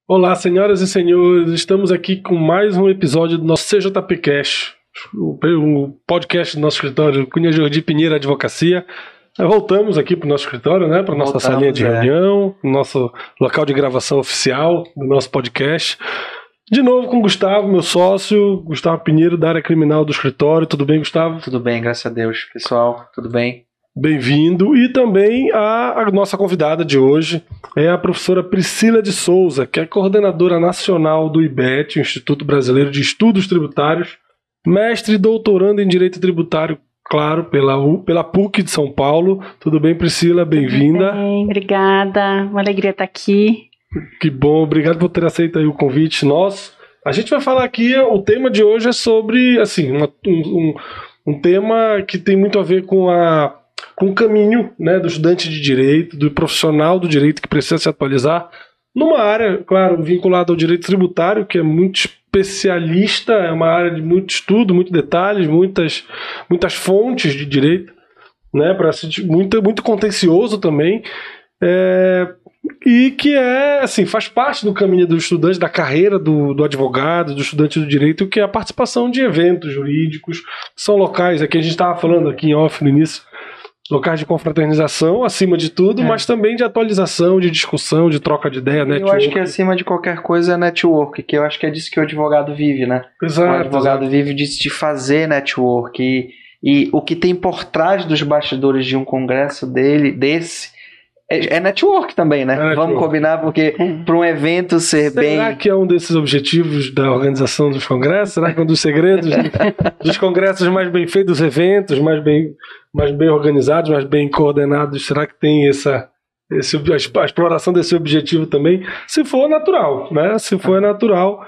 Olá, senhoras e senhores, estamos aqui com mais um episódio do nosso CJPcast, o podcast do nosso escritório Cunha Jordi Pinheiro Advocacia. Voltamos aqui para o nosso escritório, né, para a nossa salinha de reunião, nosso local de gravação oficial do nosso podcast. De novo com o Gustavo, meu sócio, Gustavo Pinheiro, da área criminal do escritório. Tudo bem, Gustavo? Tudo bem, graças a Deus. Pessoal, tudo bem? Bem-vindo. E também a nossa convidada de hoje é a professora Priscila de Souza, que é coordenadora nacional do IBET, Instituto Brasileiro de Estudos Tributários, mestre e doutorando em Direito Tributário, claro, pela PUC de São Paulo. Tudo bem, Priscila? Bem-vinda. Tudo bem, obrigada. Uma alegria estar aqui. Que bom, obrigado por ter aceito aí o convite nosso. A gente vai falar aqui, o tema de hoje é sobre, assim, um tema que tem muito a ver com o caminho, né, do estudante de direito, do profissional do direito que precisa se atualizar numa área, claro, vinculada ao direito tributário, que é muito especialista, é uma área de muito estudo, muitos detalhes, muitas fontes de direito, né, muito contencioso também, e que assim, faz parte do caminho do estudante, da carreira do advogado, do estudante do direito, que é a participação de eventos jurídicos, são locais, aqui a gente estava falando aqui em off no início, locais de confraternização, acima de tudo, mas também de atualização, de discussão, de troca de ideia, network. Eu acho que acima de qualquer coisa é network, que eu acho que é disso que o advogado vive, né? Exato. O advogado vive de fazer network. E o que tem por trás dos bastidores de um congresso desse é network também, né? Network. Vamos combinar, porque para um evento ser bem... Será que é um desses objetivos da organização dos congressos? Será que é um dos segredos dos congressos mais bem feitos, dos eventos mais bem organizados, mais bem coordenados? Será que tem a exploração desse objetivo também? Se for natural, né? Se for natural.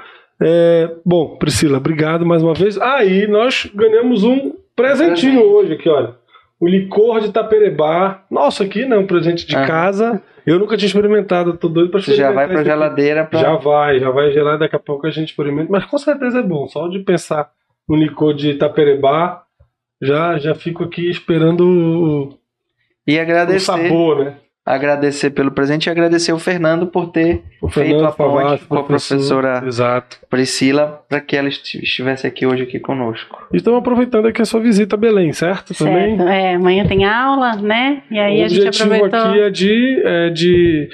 Bom, Priscila, obrigado mais uma vez. Aí nós ganhamos um presentinho hoje aqui, olha. O licor de Taperebá. Nossa, aqui, né? Um presente de casa. Eu nunca tinha experimentado, tô doido pra experimentar. Já vai pra geladeira. Já vai gelar, daqui a pouco a gente experimenta. Mas com certeza é bom. Só de pensar no licor de Taperebá, já fico aqui esperando o sabor, né? Agradecer pelo presente e agradecer o Fernando por ter feito a ponte com a professora Priscila para que ela estivesse aqui hoje conosco. E estamos aproveitando aqui a sua visita a Belém, certo? Também? Amanhã tem aula, né? E aí a gente aproveitou. O objetivo aqui é de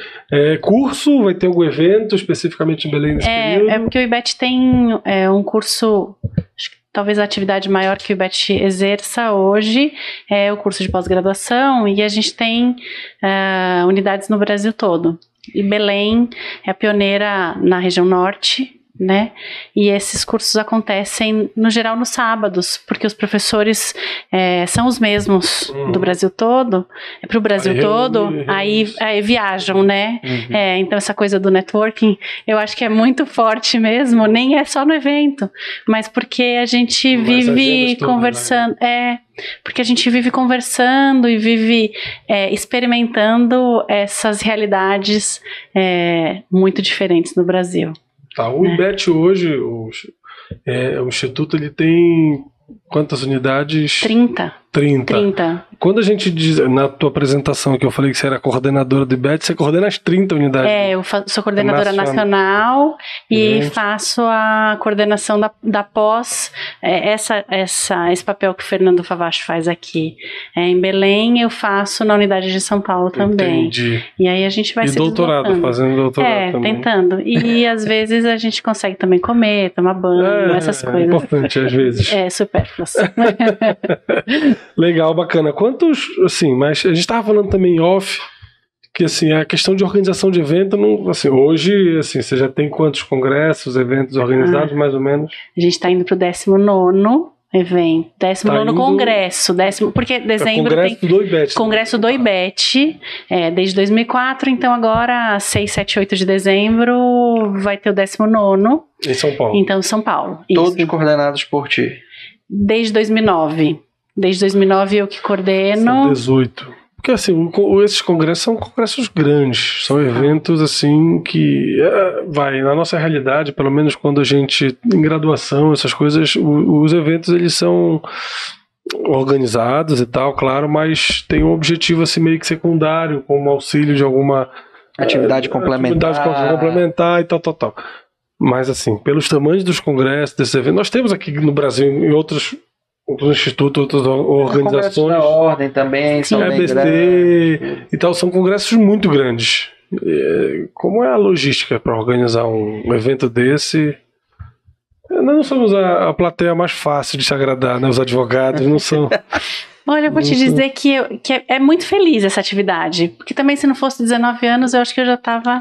curso, vai ter algum evento especificamente em Belém nesse período? É porque o IBET tem um curso, acho que talvez a atividade maior que o IBET exerça hoje é o curso de pós-graduação, e a gente tem unidades no Brasil todo. E Belém é a pioneira na região norte, né? E esses cursos acontecem, no geral, nos sábados, porque os professores são os mesmos do Brasil todo, para o Brasil todo, aí viajam, né? Então essa coisa do networking, eu acho que é muito forte mesmo, nem é só no evento, mas porque a gente vive conversando, porque a gente vive conversando e vive experimentando essas realidades muito diferentes no Brasil. Tá, o IBET hoje, o Instituto, ele tem quantas unidades? 30. Quando a gente diz, na tua apresentação que eu falei que você era coordenadora do IBET, você coordena as 30 unidades? Eu sou coordenadora nacional e faço a coordenação da pós, esse papel que o Fernando Favacho faz aqui. Em Belém eu faço na unidade de São Paulo também. Entendi. E aí a gente vai se doutorado, fazendo doutorado também. Tentando. E às vezes a gente consegue também comer, tomar banho, essas coisas. É importante às vezes. Supérfluos. Legal, bacana. Quantos, assim, mas a gente estava falando também em off, que assim, a questão de organização de evento, não, assim, hoje, assim, você já tem quantos congressos, eventos organizados, mais ou menos? A gente está indo para o 19º evento, 19º congresso, porque dezembro tem congresso do IBET, desde 2004, então agora 6, 7, 8 de dezembro vai ter o 19º. Em São Paulo. Então, São Paulo. Todos coordenados por ti? Desde 2009. Desde 2009 eu que coordeno. São 18. Porque assim, esses congressos são congressos grandes, são eventos assim que, na nossa realidade, pelo menos quando a gente, em graduação, essas coisas, os eventos eles são organizados e tal, claro, mas tem um objetivo assim meio que secundário, como auxílio de alguma Atividade complementar e tal. Mas, assim, pelos tamanhos dos congressos, desses eventos, nós temos aqui no Brasil, em outros institutos, outras organizações. Da ordem também, EBC e tal, são congressos muito grandes. Como é a logística para organizar um evento desse? Nós não somos a plateia mais fácil de se agradar, né? Os advogados não são. Olha, eu vou te dizer que é muito feliz essa atividade. Porque também, se não fosse 19 anos, eu acho que eu já estava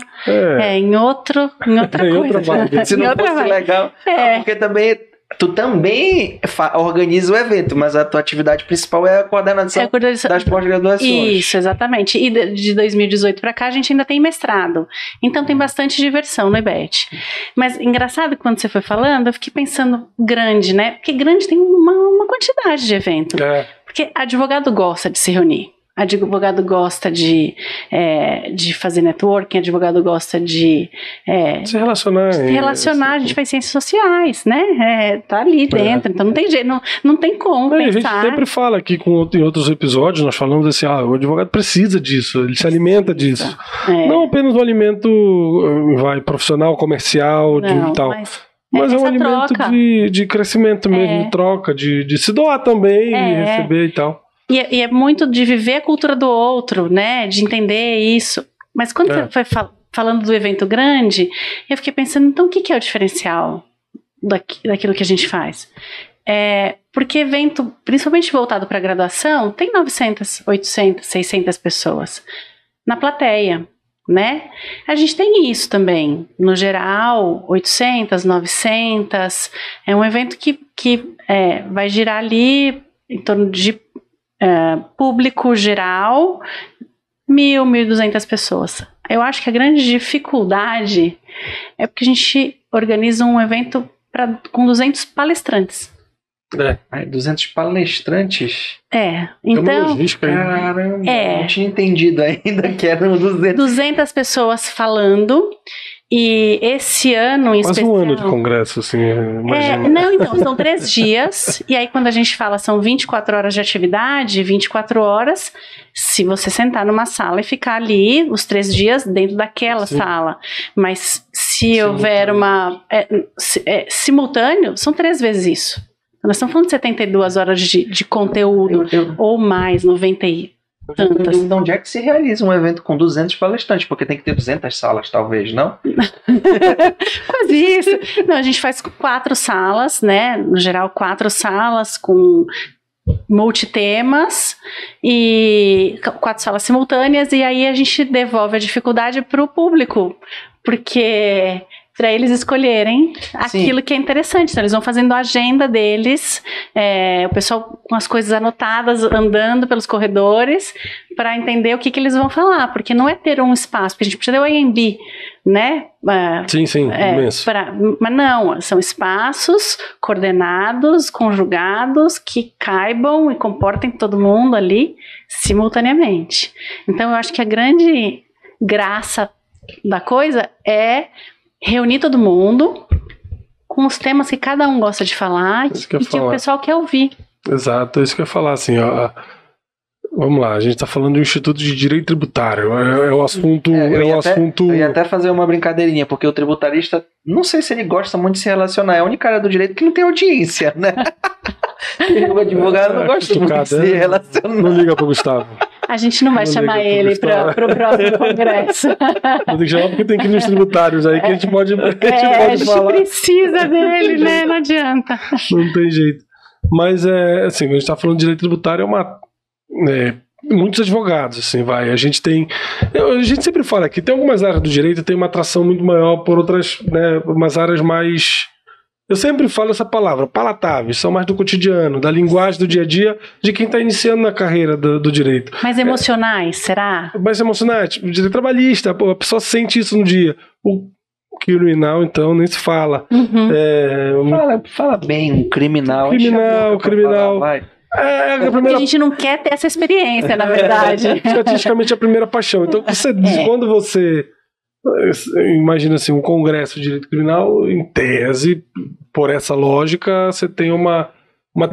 em outra coisa. Se não fosse legal. Porque também tu também organiza o evento, mas a tua atividade principal é a coordenação das pós-graduações. Isso, exatamente. E de 2018 para cá, a gente ainda tem mestrado. Então tem bastante diversão no IBET. Mas engraçado, quando você foi falando, eu fiquei pensando grande, né? Porque grande tem uma quantidade de evento. Porque advogado gosta de se reunir. Advogado gosta de fazer networking, advogado gosta de se relacionar. A gente faz ciências sociais, né? Tá ali dentro, então não tem jeito, não tem como pensar. A gente sempre fala aqui em outros episódios, nós falamos assim, o advogado precisa disso, ele se alimenta disso. Não apenas um alimento profissional, comercial, e tal. Mas é um alimento de crescimento mesmo, de troca, de se doar também, e receber e tal. E é muito de viver a cultura do outro, né? De entender isso. Mas quando você foi falando do evento grande, eu fiquei pensando, então o que é o diferencial daquilo que a gente faz? Porque evento, principalmente voltado para a graduação, tem 900, 800, 600 pessoas na plateia, né? A gente tem isso também. No geral, 800, 900. É um evento que vai girar ali em torno de público geral, 1.000, 1.200 pessoas. Eu acho que a grande dificuldade é porque a gente organiza um evento com 200 palestrantes. 200 palestrantes? Então... logística, caramba, não tinha entendido ainda que eram 200 pessoas falando. E esse ano em especial... Quase um ano de congresso, assim, imagina. Não, então, são 3 dias, e aí quando a gente fala são 24 horas de atividade, 24 horas, se você sentar numa sala e ficar ali os 3 dias dentro daquela sala. Mas se houver simultâneo, são 3 vezes isso. Nós estamos falando de 72 horas de conteúdo, ou mais, 90 e tantas. De onde é que se realiza um evento com 200 palestrantes? Porque tem que ter 200 salas, talvez, não? Quase isso. Não, a gente faz 4 salas, né? No geral, 4 salas com multitemas e 4 salas simultâneas, e aí a gente devolve a dificuldade para o público, porque... para eles escolherem aquilo que é interessante. Então, eles vão fazendo a agenda deles, o pessoal com as coisas anotadas, andando pelos corredores, para entender o que eles vão falar, porque não é ter um espaço, porque a gente precisa ter o IMB, né? Sim, imenso. Mas não, são espaços coordenados, conjugados, que caibam e comportem todo mundo ali simultaneamente. Então, eu acho que a grande graça da coisa é reunir todo mundo com os temas que cada um gosta de falar e que o pessoal quer ouvir. Exato, é isso que eu ia falar, assim, vamos lá, a gente está falando do Instituto de Direito Tributário, é o assunto... Eu ia até fazer uma brincadeirinha, porque o tributarista, não sei se ele gosta muito de se relacionar, é a única área do direito que não tem audiência, né? O advogado não gosta muito de se relacionar. Não liga pro Gustavo. A gente não vai chamar ele para o próximo congresso. Vou ter que chamar porque tem que ir nos tributários aí que a gente pode falar. A gente precisa dele, né? Não adianta. Não tem jeito. Mas, assim, a gente está falando de direito tributário, muitos advogados, assim, a gente sempre fala que tem algumas áreas do direito que tem uma atração muito maior por outras, né, umas áreas mais... Eu sempre falo essa palavra, palatáveis, são mais do cotidiano, da linguagem do dia a dia de quem está iniciando na carreira do direito. Mais emocionais, será? Mais emocionais, tipo, direito trabalhista, a pessoa sente isso no dia. O criminal, então, nem se fala. Fala bem, um criminal. Criminal. Vai. Porque a gente não quer ter essa experiência, na verdade. Estatisticamente, é a primeira paixão. Então, quando você... Imagina assim, um congresso de direito criminal, em tese, por essa lógica, você tem uma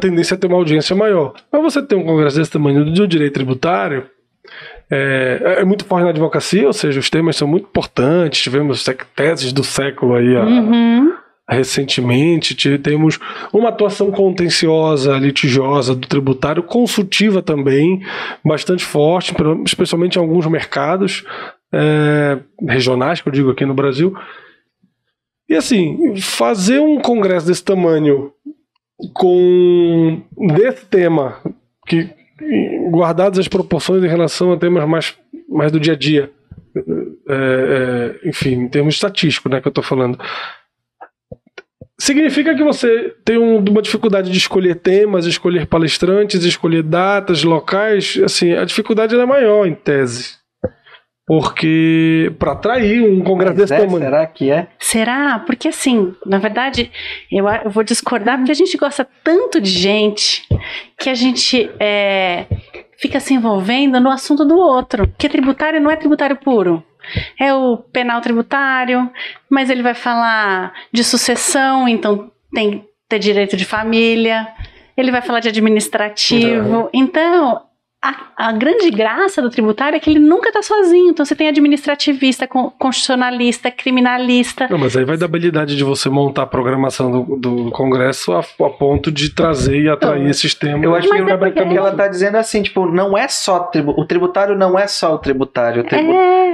tendência a ter uma audiência maior. Mas você tem um congresso desse tamanho do direito tributário, é muito forte na advocacia, ou seja, os temas são muito importantes, tivemos teses do século aí recentemente, temos uma atuação contenciosa, litigiosa do tributário, consultiva também, bastante forte, especialmente em alguns mercados regionais, que eu digo aqui no Brasil. E assim, fazer um congresso desse tamanho desse tema, que guardadas as proporções em relação a temas mais do dia a dia, enfim, em termos estatísticos, né, que eu estou falando, significa que você tem uma dificuldade de escolher temas, escolher palestrantes, escolher datas, locais. Assim, a dificuldade é maior, em tese. Porque para atrair um congresso desse tamanho... Será que é? Será? Porque assim, na verdade, eu vou discordar, porque a gente gosta tanto de gente que a gente fica se envolvendo no assunto do outro. Porque tributário não é tributário puro. É o penal tributário, mas ele vai falar de sucessão, então tem que ter direito de família. Ele vai falar de administrativo. Então, a grande graça do tributário é que ele nunca está sozinho. Então você tem administrativista, constitucionalista, criminalista. Não, mas aí vai da habilidade de você montar a programação do Congresso a ponto de trazer e atrair esses temas. Eu acho que ela está dizendo assim, tipo, não é só o tributário não é só o tributário.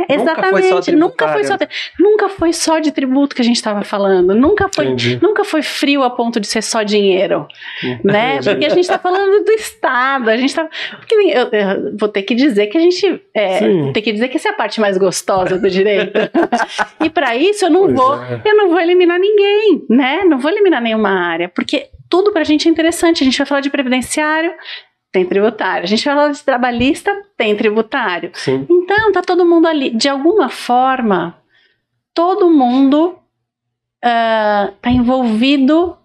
Exatamente. Nunca foi só de tributo que a gente estava falando. Nunca foi frio a ponto de ser só dinheiro, né? Porque a gente está falando do Estado. Porque eu vou ter que dizer que a gente tem que dizer que essa é a parte mais gostosa do direito. E para isso eu não vou eliminar ninguém, né? Não vou eliminar nenhuma área, porque tudo pra gente é interessante. A gente vai falar de previdenciário, tem tributário. A gente vai falar de trabalhista, tem tributário. Sim. Então tá todo mundo ali. De alguma forma, todo mundo tá envolvido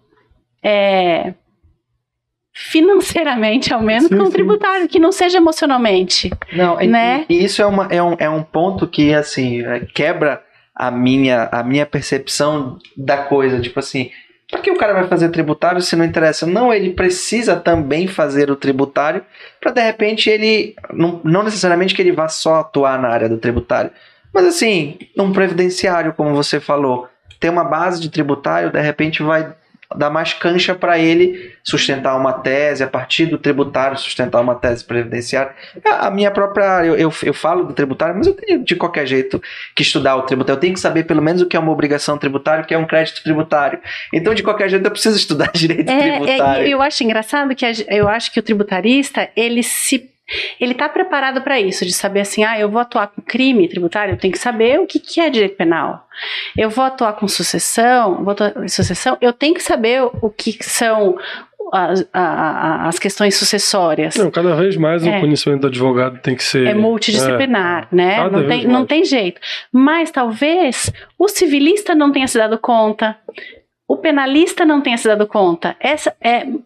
financeiramente, ao menos, com o tributário, que não seja emocionalmente. Não, né? E isso é um ponto que, assim, quebra a minha percepção da coisa. Tipo assim, por que o cara vai fazer tributário se não interessa? Não, ele precisa também fazer o tributário para, de repente, ele... Não necessariamente que ele vá só atuar na área do tributário, mas, assim, um previdenciário, como você falou, ter uma base de tributário, de repente vai dar mais cancha para ele sustentar uma tese, a partir do tributário sustentar uma tese previdenciária. A minha própria área, eu falo do tributário, mas eu tenho de qualquer jeito que estudar o tributário. Eu tenho que saber pelo menos o que é uma obrigação tributária, o que é um crédito tributário. Então, de qualquer jeito, eu preciso estudar direito tributário. Eu acho engraçado que eu acho que o tributarista, ele está preparado para isso, de saber assim, eu vou atuar com crime tributário, eu tenho que saber o que é direito penal. Eu vou atuar com sucessão, eu tenho que saber o que são as questões sucessórias. Não, cada vez mais o conhecimento do advogado tem que ser... multidisciplinar, né? Não tem jeito. Mas talvez o civilista não tenha se dado conta, o penalista não tenha se dado conta.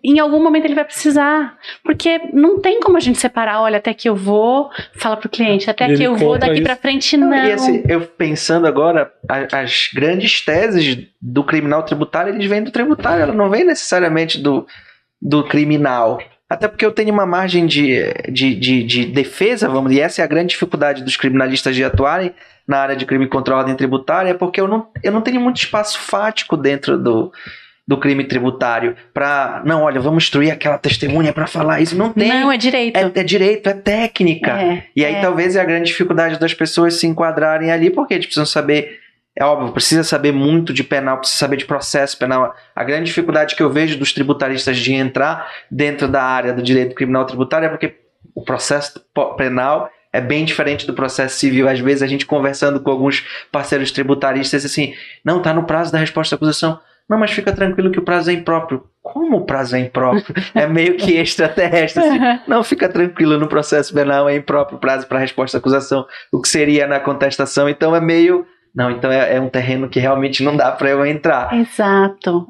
Em algum momento ele vai precisar. Porque não tem como a gente separar, olha, até que eu vou, fala pro cliente, até que eu vou, daqui pra frente não. E assim, eu pensando agora, as grandes teses do criminal tributário, eles vêm do tributário, ela não vem necessariamente do criminal. Até porque eu tenho uma margem de defesa, vamos dizer, e essa é a grande dificuldade dos criminalistas de atuarem na área de crime contra a ordem tributária, porque eu não tenho muito espaço fático dentro do crime tributário para, olha, vamos instruir aquela testemunha para falar isso. Não tem. Não, é direito. É direito, é técnica. E aí talvez é a grande dificuldade das pessoas se enquadrarem ali, porque eles precisam saber, é óbvio, precisa saber muito de penal, precisa saber de processo penal. A grande dificuldade que eu vejo dos tributaristas de entrar dentro da área do direito criminal tributário é porque o processo penal é bem diferente do processo civil. Às vezes a gente conversando com alguns parceiros tributaristas assim, não, tá no prazo da resposta à acusação. Não, mas fica tranquilo que o prazo é impróprio. Como o prazo é impróprio? É meio que extraterrestre. Assim. Não, fica tranquilo, no processo penal é impróprio o prazo para a resposta à acusação, o que seria na contestação. Então é meio... Não, então é um terreno que realmente não dá para eu entrar. Exato.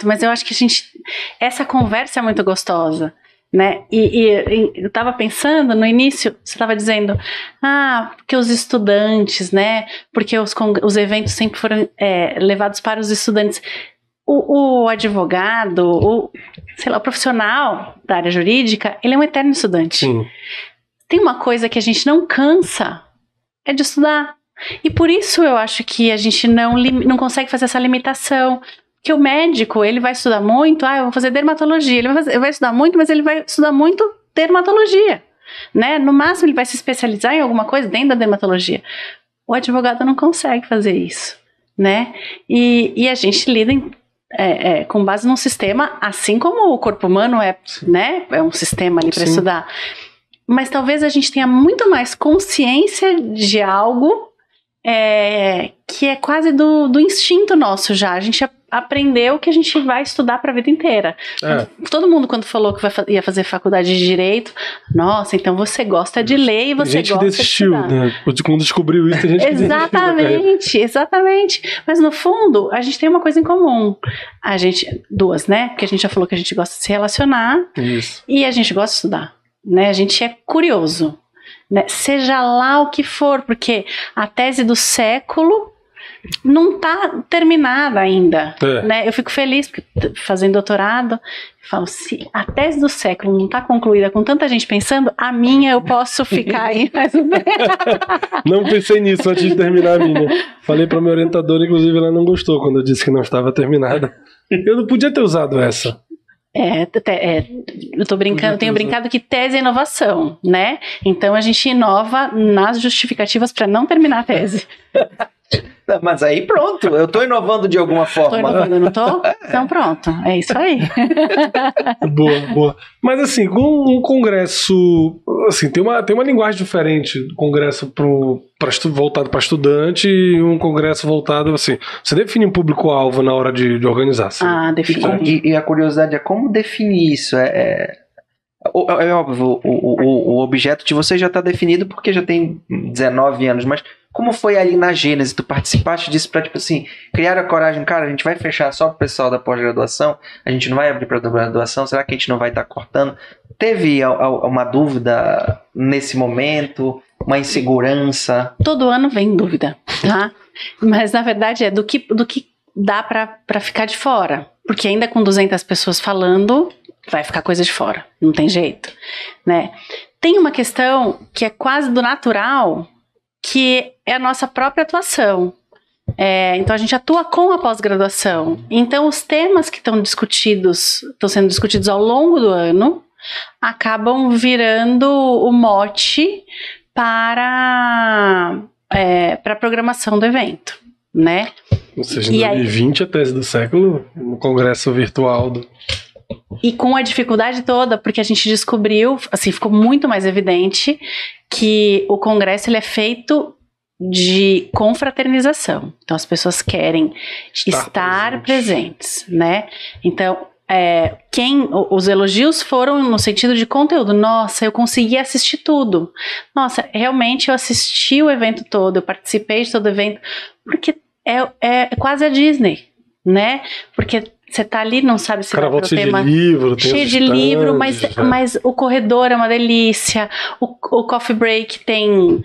Mas eu acho que essa conversa é muito gostosa. Né? E eu estava pensando no início, você estava dizendo, porque os estudantes, né? Porque os eventos sempre foram levados para os estudantes. O advogado, o profissional da área jurídica, ele é um eterno estudante. Sim. tem uma coisa que a gente não cansa, é de estudar. E por isso eu acho que a gente não consegue fazer essa limitação. Porque o médico, ele vai estudar muito, eu vou fazer dermatologia. Ele vai estudar muito, mas ele vai estudar muito dermatologia, né? No máximo, ele vai se especializar em alguma coisa dentro da dermatologia. O advogado não consegue fazer isso, né? E a gente lida com base num sistema, assim como o corpo humano né? É um sistema ali para estudar. Mas talvez a gente tenha muito mais consciência de algo que é quase do instinto nosso já. A gente aprendeu que a gente vai estudar para a vida inteira. Todo mundo, quando falou que ia fazer faculdade de Direito, nossa, então você gosta de ler e você gosta de estudar. Né? Quando descobriu isso, a gente desistiu. Exatamente. Mas no fundo, a gente tem uma coisa em comum. Duas, né? Porque a gente já falou que a gente gosta de se relacionar. Isso. E a gente gosta de estudar. Né? A gente é curioso. Né? Seja lá o que for, porque a tese do século não está terminada ainda, né? Eu fico feliz porque fazendo doutorado, eu falo, se a tese do século não está concluída com tanta gente pensando, a minha eu posso ficar aí mais um tempo. Não pensei nisso antes de terminar a minha. Falei para minha orientadora, inclusive ela não gostou quando eu disse que não estava terminada. Eu não podia ter usado essa. Eu tô brincando, tenho brincado que tese é inovação, né? Então a gente inova nas justificativas para não terminar a tese. Mas aí pronto, eu tô inovando de alguma forma. Tô inovando, não tô? Então pronto, é isso aí. Boa. Mas assim, com um congresso, assim, tem uma linguagem diferente do congresso voltado para estudante e um congresso voltado, assim, você define um público-alvo na hora de organizar. Assim. Define. E a curiosidade é como definir isso? É óbvio, o objeto de você já está definido porque já tem 19 anos, mas como foi ali na gênese? Tu participaste disso para, tipo assim, criar a coragem, cara, a gente vai fechar só pro pessoal da pós-graduação, a gente não vai abrir para a graduação, será que a gente não vai estar cortando? Teve uma dúvida nesse momento, uma insegurança? Todo ano vem dúvida, tá? Mas na verdade é do que dá para ficar de fora, porque ainda com 200 pessoas falando, vai ficar coisa de fora, não tem jeito, né? Tem uma questão que é quase do natural, que é a nossa própria atuação. Então a gente atua com a pós-graduação. Então os temas que estão sendo discutidos ao longo do ano, acabam virando o mote para a programação do evento, né? Ou seja, em 2020 a tese do século, no congresso virtual E com a dificuldade toda, porque a gente descobriu, assim, ficou muito mais evidente que o congresso ele é feito de confraternização. Então as pessoas querem estar presentes, né? Então, os elogios foram no sentido de conteúdo. Nossa, eu consegui assistir tudo. Nossa, realmente eu assisti o evento todo, eu participei de todo o evento, porque é quase a Disney, né? Porque você tá ali, não sabe se vai pro tema cheio de livro, mas o corredor é uma delícia, o coffee break tem,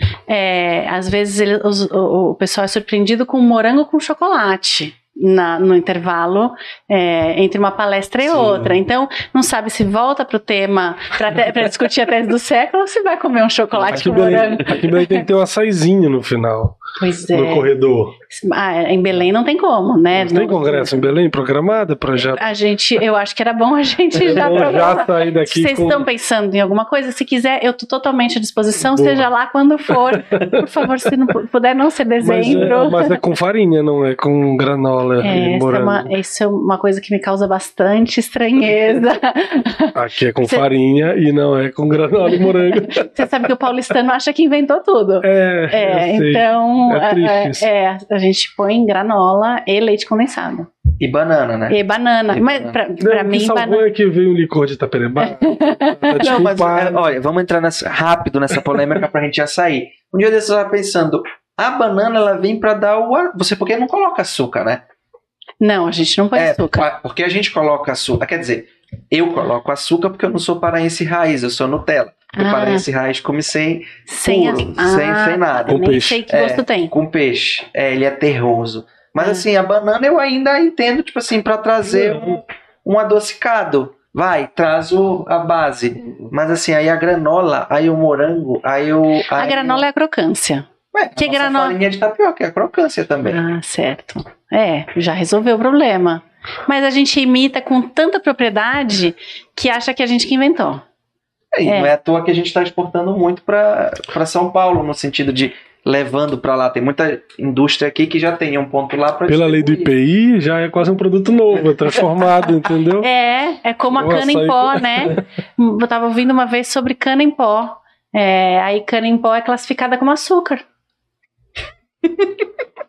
às vezes o pessoal é surpreendido com morango com chocolate no intervalo entre uma palestra e outra, então não sabe se volta pro tema para discutir a tese do século ou se vai comer um chocolate com morango. Aqui em Belém tem que ter um açaizinho no final. Pois no corredor. Em Belém não tem como, né? Não tem congresso em Belém programado para já. Eu acho que era bom a gente já sair daqui. Vocês estão pensando em alguma coisa? Se quiser, eu estou totalmente à disposição, seja lá quando for. Por favor, se não puder não ser dezembro. Mas é com farinha, não é com granola e morango. Isso é uma coisa que me causa bastante estranheza. Aqui é com farinha e não é com granola e morango. Você sabe que o paulistano acha que inventou tudo. Então a gente põe granola e leite condensado. E banana, né? E banana. Mas pra mim, banana é que veio um licor de Itapereba. Não, mas olha, vamos entrar rápido nessa polêmica pra gente já sair. Um dia desses eu estava pensando, a banana ela vem pra dar você porque não coloca açúcar, né? Não, a gente não põe açúcar. Porque a gente coloca açúcar, quer dizer, eu coloco açúcar porque eu não sou paraense raiz, eu sou Nutella. O paraense raiz come sem nada. Com peixe. Sei que gosto tem. Com peixe. Ele é terroso. Mas assim, a banana eu ainda entendo, tipo assim, pra trazer um adocicado. vai, traz a base. Mas assim, aí a granola, aí o morango, a granola é a crocância. Que granola? Farinha de tapioca, é a crocância também. Ah, certo. Já resolveu o problema. Mas a gente imita com tanta propriedade que acha que a gente que inventou. Não é à toa que a gente está exportando muito para São Paulo, no sentido de levando para lá. Tem muita indústria aqui que já tem um ponto lá para pela lei do IPI, já é quase um produto novo, transformado, entendeu? É como a cana em pó, né? Eu estava ouvindo uma vez sobre cana em pó. Aí cana em pó é classificada como açúcar.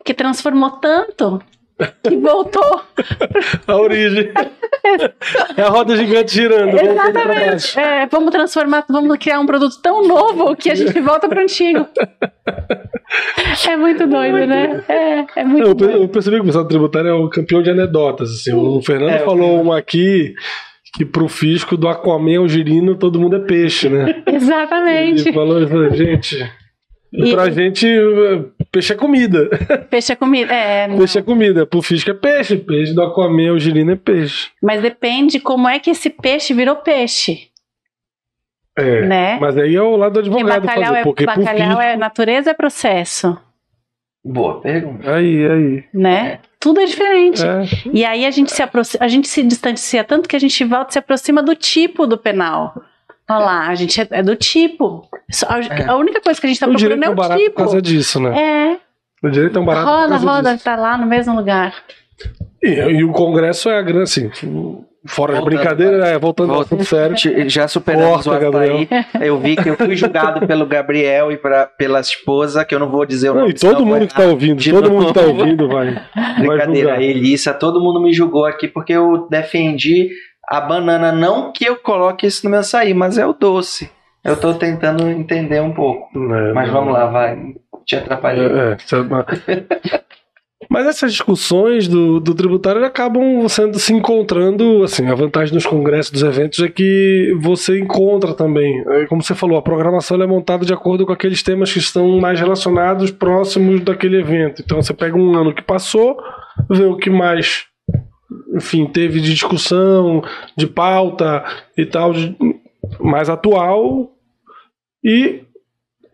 Que transformou tanto que voltou a origem. É a roda gigante girando. Exatamente. Vamos criar um produto tão novo que a gente volta para o antigo. É muito doido, né? É muito doido. Eu percebi que o pessoal tributário é o campeão de anedotas. Assim. O Fernando falou uma aqui que pro fisco do Aquaman ao girino todo mundo é peixe, né? Exatamente. Ele falou, gente... Pra gente, peixe é comida. Peixe é comida, Peixe é comida. Pro fisco é peixe. Peixe do Aquaman ao girino é peixe. Mas depende como é que esse peixe virou peixe. Né? Mas aí é o lado do advogado fazer. Porque bacalhau é natureza, é processo. Boa pergunta. Aí. Né? Tudo é diferente. E aí a gente se distancia tanto que a gente volta e se aproxima do tipo do penal. Olha lá, a gente é do tipo. A única coisa que a gente está procurando é o barato tipo. Por causa disso, né? O direito é um barato por causa disso. Tá lá no mesmo lugar. E o Congresso é a grande, assim, fora de brincadeira, voltando ao assunto sério. Já superamos o Gabriel. Eu vi que eu fui julgado pelo Gabriel e pela esposa, que eu não vou dizer o nome. E todo mundo que está ouvindo, vai. Brincadeira, a Elissa, todo mundo me julgou aqui porque eu defendi a banana, não que eu coloque isso no meu açaí, mas é o doce. Eu tô tentando entender um pouco. Mas vamos lá, vai. Te atrapalhei. Mas essas discussões do tributário acabam se encontrando, assim, a vantagem dos congressos, dos eventos, é que você encontra também, como você falou, a programação é montada de acordo com aqueles temas que estão mais relacionados, próximos daquele evento. Então você pega um ano que passou, vê o que mais... Enfim, teve de discussão, de pauta e tal, mais atual, e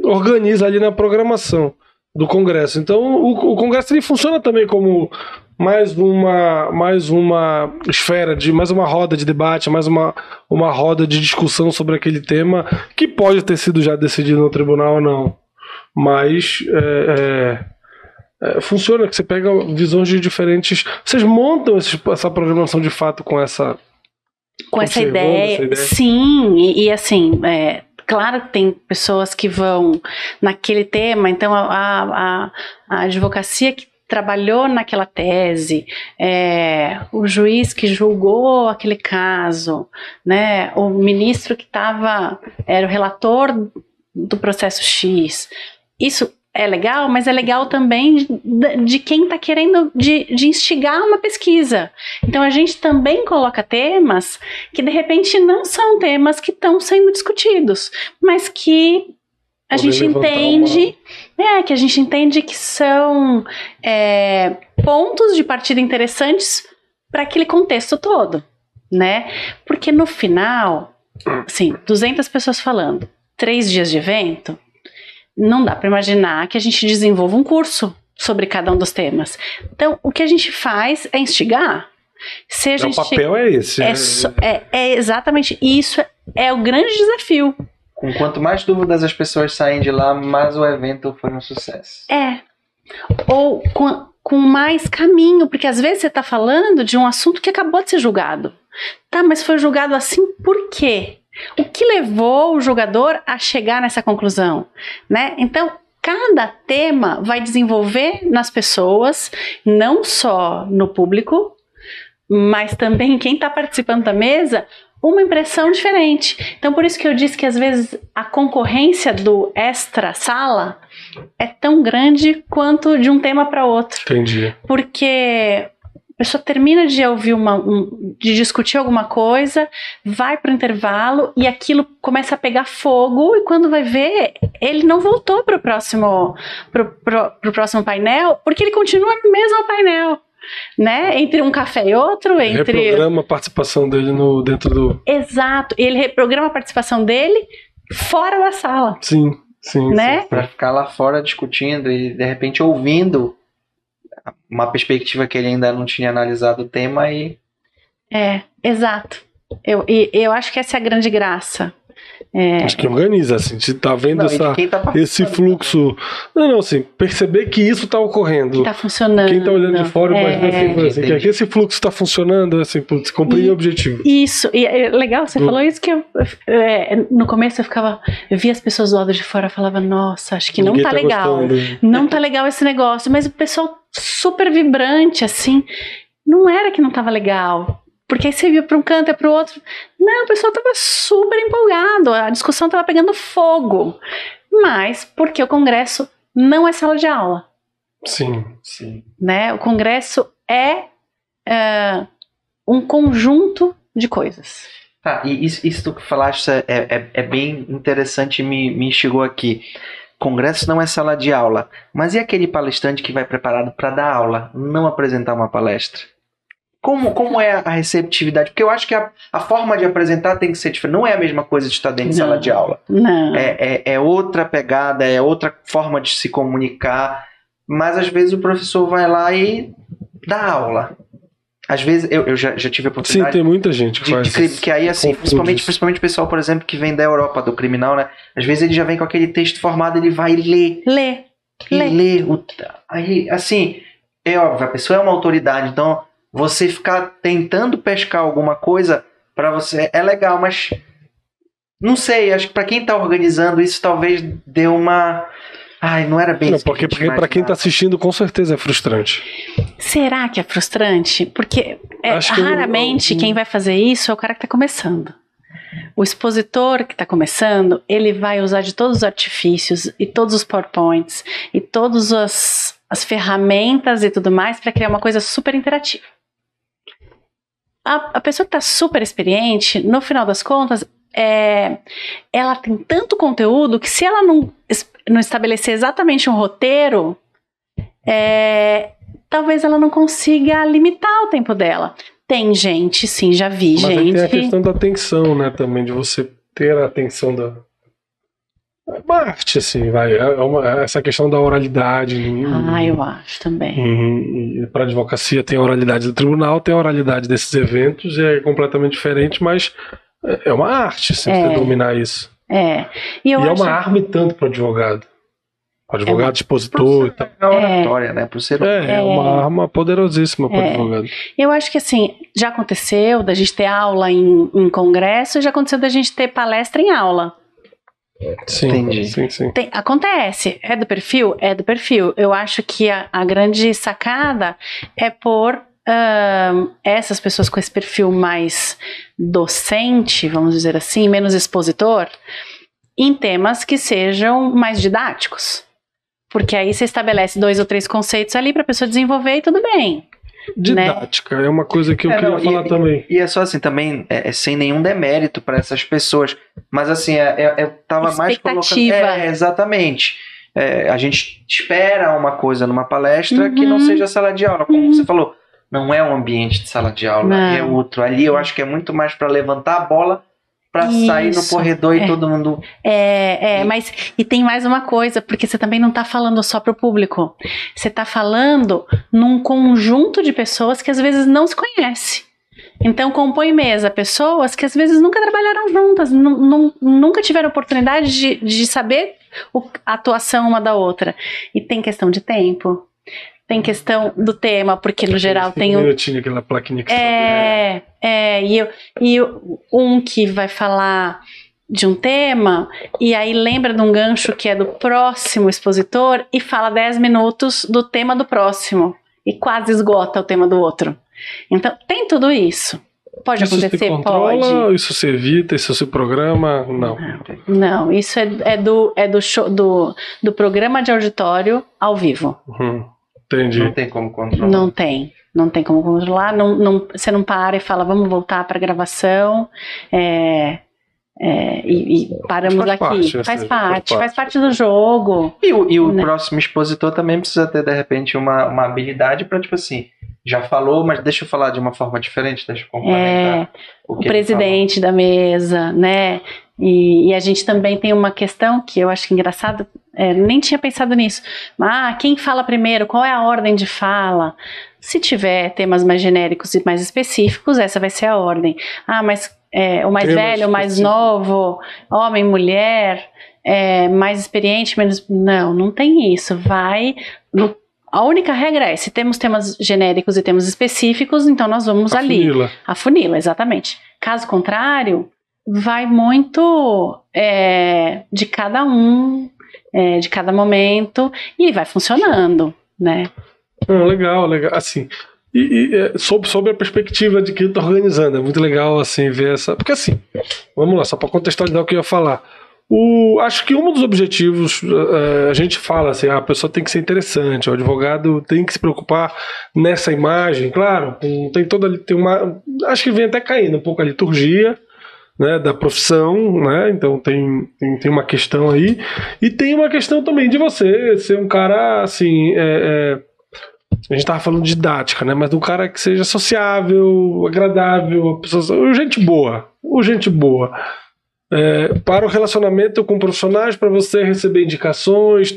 organiza ali na programação do Congresso. Então, o Congresso ele funciona também como mais uma esfera, mais uma roda de debate, mais uma roda de discussão sobre aquele tema, que pode ter sido já decidido no tribunal ou não. Mas... funciona, que você pega visões de diferentes... Vocês montam essa programação de fato com essa ideia? Sim, e assim, claro que tem pessoas que vão naquele tema, então a advocacia que trabalhou naquela tese, o juiz que julgou aquele caso, né, o ministro que era o relator do processo X, isso é legal, mas é legal também de quem está querendo de instigar uma pesquisa. Então a gente também coloca temas que de repente não são temas que estão sendo discutidos, mas que a gente entende que são pontos de partida interessantes para aquele contexto todo, né? Porque no final, assim, 200 pessoas falando, 3 dias de evento, não dá para imaginar que a gente desenvolva um curso sobre cada um dos temas. Então, o que a gente faz é instigar. O papel é esse. É exatamente isso. É o grande desafio. Com quanto mais dúvidas as pessoas saem de lá, mais o evento foi um sucesso. Ou com mais caminho, porque às vezes você está falando de um assunto que acabou de ser julgado. Tá, mas foi julgado assim por quê? O que levou o julgador a chegar nessa conclusão, né? Então, cada tema vai desenvolver nas pessoas, não só no público, mas também quem está participando da mesa, uma impressão diferente. Então, por isso que eu disse que às vezes a concorrência do extra sala é tão grande quanto de um tema para outro. Entendi. Porque a pessoa termina de ouvir de discutir alguma coisa, vai para o intervalo e aquilo começa a pegar fogo, e quando vai ver, ele não voltou para o próximo painel, porque ele continua no mesmo painel. né? Entre um café e outro, entre... Reprograma a participação dele dentro do... Exato, ele reprograma a participação dele fora da sala. Sim, né? sim. Pra ficar lá fora discutindo e de repente ouvindo uma perspectiva que ele ainda não tinha analisado o tema e... Exato. Eu acho que essa é a grande graça. Acho que organiza, assim, você tá vendo esse fluxo. Não, assim, perceber que isso tá ocorrendo. Que tá funcionando. Quem tá olhando de fora, assim, que esse fluxo tá funcionando, assim, se cumprir o objetivo. Isso, e é legal, você falou isso que no começo eu via as pessoas do lado de fora e falava, nossa, acho que não tá legal. Não tá legal esse negócio, mas o pessoal super vibrante, assim, não era que não tava legal. Porque aí você viu para um canto e para o outro. Não, o pessoal estava super empolgado, a discussão estava pegando fogo. Mas porque o Congresso não é sala de aula. Sim. Né? O Congresso é um conjunto de coisas. Tá, e isso que falaste é bem interessante e me chegou aqui. Congresso não é sala de aula, mas e aquele palestrante que vai preparado para dar aula, não apresentar uma palestra? Como é a receptividade? Porque eu acho que a forma de apresentar tem que ser diferente. Não é a mesma coisa de estar dentro de sala de aula. Não. É outra pegada, é outra forma de se comunicar. Mas às vezes o professor vai lá e dá aula. Às vezes eu já tive a oportunidade... Sim, tem muita gente que faz isso. Que aí, assim, principalmente o pessoal, por exemplo, que vem da Europa, do criminal, né? Às vezes ele já vem com aquele texto formado, ele vai ler. Lê. Aí, assim, é óbvio, a pessoa é uma autoridade, então... Você ficar tentando pescar alguma coisa para você é legal, mas não sei, acho que para quem tá organizando isso talvez dê uma... não era bem isso. Porque para quem tá assistindo com certeza é frustrante. Será que é frustrante? Porque raramente quem vai fazer isso é o cara que tá começando. O expositor que está começando, ele vai usar de todos os artifícios e todos os PowerPoints e todas as ferramentas e tudo mais para criar uma coisa super interativa. A pessoa que está super experiente, no final das contas, ela tem tanto conteúdo que se ela não estabelecer exatamente um roteiro, talvez ela não consiga limitar o tempo dela. Tem gente, sim, já vi Mas gente... Mas tem a questão da atenção, né, também, de você ter a atenção da... Uma arte, assim, essa questão da oralidade. Eu acho também. Para a advocacia tem a oralidade do tribunal, tem a oralidade desses eventos, é completamente diferente, mas é uma arte, assim, você dominar isso. E é uma arma e tanto para o advogado. Advogado, expositor e tal. É oratória, né? Por ser uma arma poderosíssima para o advogado. Eu acho que assim, já aconteceu da gente ter aula em congresso, já aconteceu da gente ter palestra em aula. Sim, entendi. Sim. Acontece. É do perfil? É do perfil. Eu acho que a grande sacada é pôr essas pessoas com esse perfil mais docente, vamos dizer assim, menos expositor, em temas que sejam mais didáticos. Porque aí você estabelece 2 ou 3 conceitos ali para a pessoa desenvolver e tudo bem. Didática, né? É uma coisa que eu queria falar também. E é só assim, também, sem nenhum demérito para essas pessoas. Mas assim, eu tava mais colocando... Exatamente. A gente espera uma coisa numa palestra que não seja sala de aula. Como você falou, não é um ambiente de sala de aula, é outro. Ali eu acho que é muito mais para levantar a bola, para sair no corredor e todo mundo... Mas e tem mais uma coisa, porque você também não está falando só para o público. Você está falando num conjunto de pessoas que às vezes não se conhece. Então compõe mesa pessoas que às vezes nunca trabalharam juntas, nunca tiveram oportunidade de saber a atuação uma da outra. E tem questão de tempo. Tem questão do tema, porque no geral tem um... Tinha aquela plaquinha que e um que vai falar de um tema, e aí lembra de um gancho que é do próximo expositor e fala 10 minutos do tema do próximo, e quase esgota o tema do outro. Então, tem tudo isso. Pode acontecer? Isso se controla, pode. Isso se evita, isso se programa? Não, isso é do show, do programa de auditório ao vivo. Entendi. Não tem como controlar. Não tem como controlar. Você não para e fala, vamos voltar para a gravação. E paramos aqui. Faz parte do jogo. E o próximo expositor também precisa ter, de repente, uma habilidade para, tipo assim, já falou, mas deixa eu falar de uma forma diferente, deixa eu complementar. O presidente da mesa, né? E a gente também tem uma questão que eu acho engraçado, nem tinha pensado nisso. Quem fala primeiro? Qual é a ordem de fala? Se tiver temas mais genéricos e mais específicos, essa vai ser a ordem. Mas o mais velho, o mais novo, homem, mulher, mais experiente, menos... Não tem isso. A única regra é, se temos temas genéricos e temas específicos, então nós vamos ali. Afunila, exatamente. Caso contrário, vai muito de cada um, de cada momento, e vai funcionando, né? Legal. Assim, sobre a perspectiva de quem está organizando, é muito legal assim ver essa... Porque assim, vamos lá, só para contextualizar o que eu ia falar. Acho que um dos objetivos, a gente fala assim, a pessoa tem que ser interessante, o advogado tem que se preocupar nessa imagem, claro, tem toda ali, acho que vem até caindo um pouco a liturgia, né, da profissão, né, então tem uma questão aí, e tem uma questão também de você ser um cara, assim, a gente estava falando de didática, né, mas de um cara que seja sociável, agradável, gente boa. Para o relacionamento com profissionais, para você receber indicações,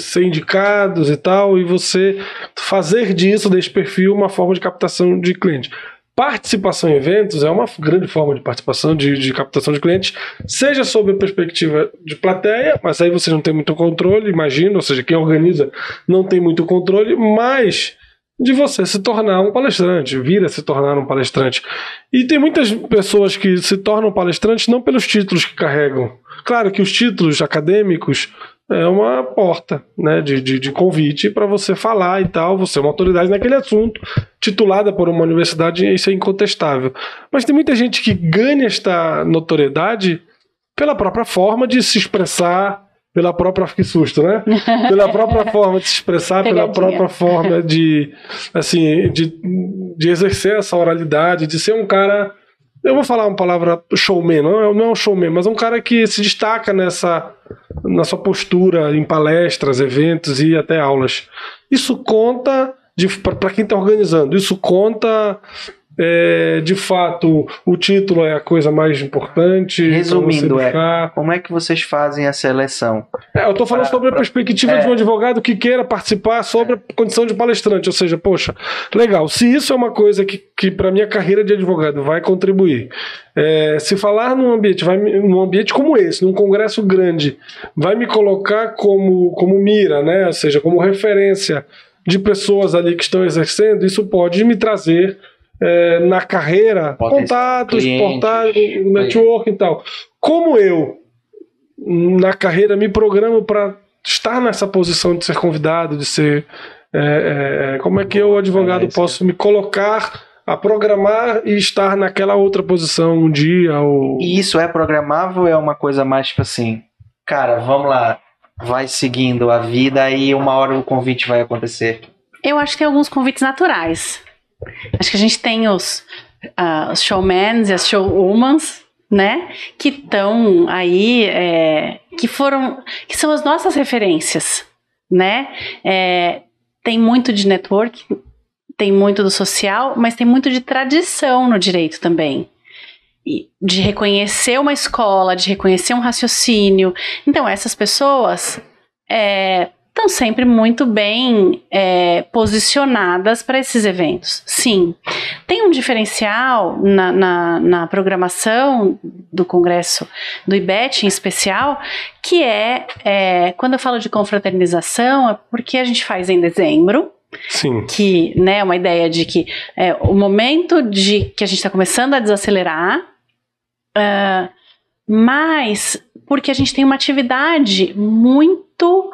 ser indicados e tal, e você fazer desse perfil uma forma de captação de cliente. Participação em eventos é uma grande forma de participação, de captação de clientes, seja sob a perspectiva de plateia, mas aí você não tem muito controle, imagino, ou seja, quem organiza não tem muito controle, mas de você se tornar um palestrante, vir a se tornar um palestrante. E tem muitas pessoas que se tornam palestrantes não pelos títulos que carregam. Claro que os títulos acadêmicos é uma porta, né, de convite para você falar e tal, você é uma autoridade naquele assunto, titulada por uma universidade, isso é incontestável. Mas tem muita gente que ganha esta notoriedade pela própria forma de se expressar, pela própria... Que susto, né? Pela própria forma de se expressar, pela própria forma de exercer essa oralidade, de ser um cara... Eu vou falar uma palavra showman, não é um showman, mas um cara que se destaca na sua postura em palestras, eventos e até aulas. Isso conta, para quem está organizando, isso conta... de fato, o título é a coisa mais importante. Resumindo, como é que vocês fazem a seleção? Eu estou falando sobre a perspectiva de um advogado que queira participar sobre a condição de palestrante, ou seja, poxa, legal, se isso é uma coisa que para minha carreira de advogado vai contribuir, se falar num ambiente como esse, num congresso grande, vai me colocar como mira, né? Ou seja, como referência de pessoas ali que estão exercendo, isso pode me trazer na carreira, contatos, portais, network e tal. Como eu, na carreira, me programo para estar nessa posição de ser convidado, de ser... como é que eu, advogado, posso me colocar a programar e estar naquela outra posição um dia? E isso é programável ou é uma coisa mais tipo assim, cara, vamos lá, vai seguindo a vida e uma hora o convite vai acontecer? Eu acho que tem alguns convites naturais. Acho que a gente tem os showmans e as showwomans, né, que estão aí, que são as nossas referências, né, tem muito de network, tem muito do social, mas tem muito de tradição no direito também, e de reconhecer uma escola, de reconhecer um raciocínio. Então essas pessoas estão sempre muito bem posicionadas para esses eventos. Sim, tem um diferencial na programação do Congresso do IBET em especial, que quando eu falo de confraternização, é porque a gente faz em dezembro. Sim. Que, né, é uma ideia de que o momento de que a gente está começando a desacelerar, mas porque a gente tem uma atividade muito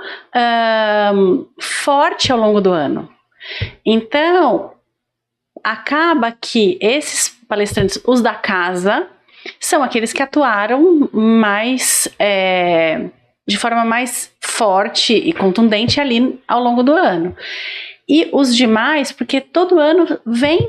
forte ao longo do ano. Então, acaba que esses palestrantes, os da casa, são aqueles que atuaram mais de forma mais forte e contundente ali ao longo do ano. E os demais, porque todo ano vem...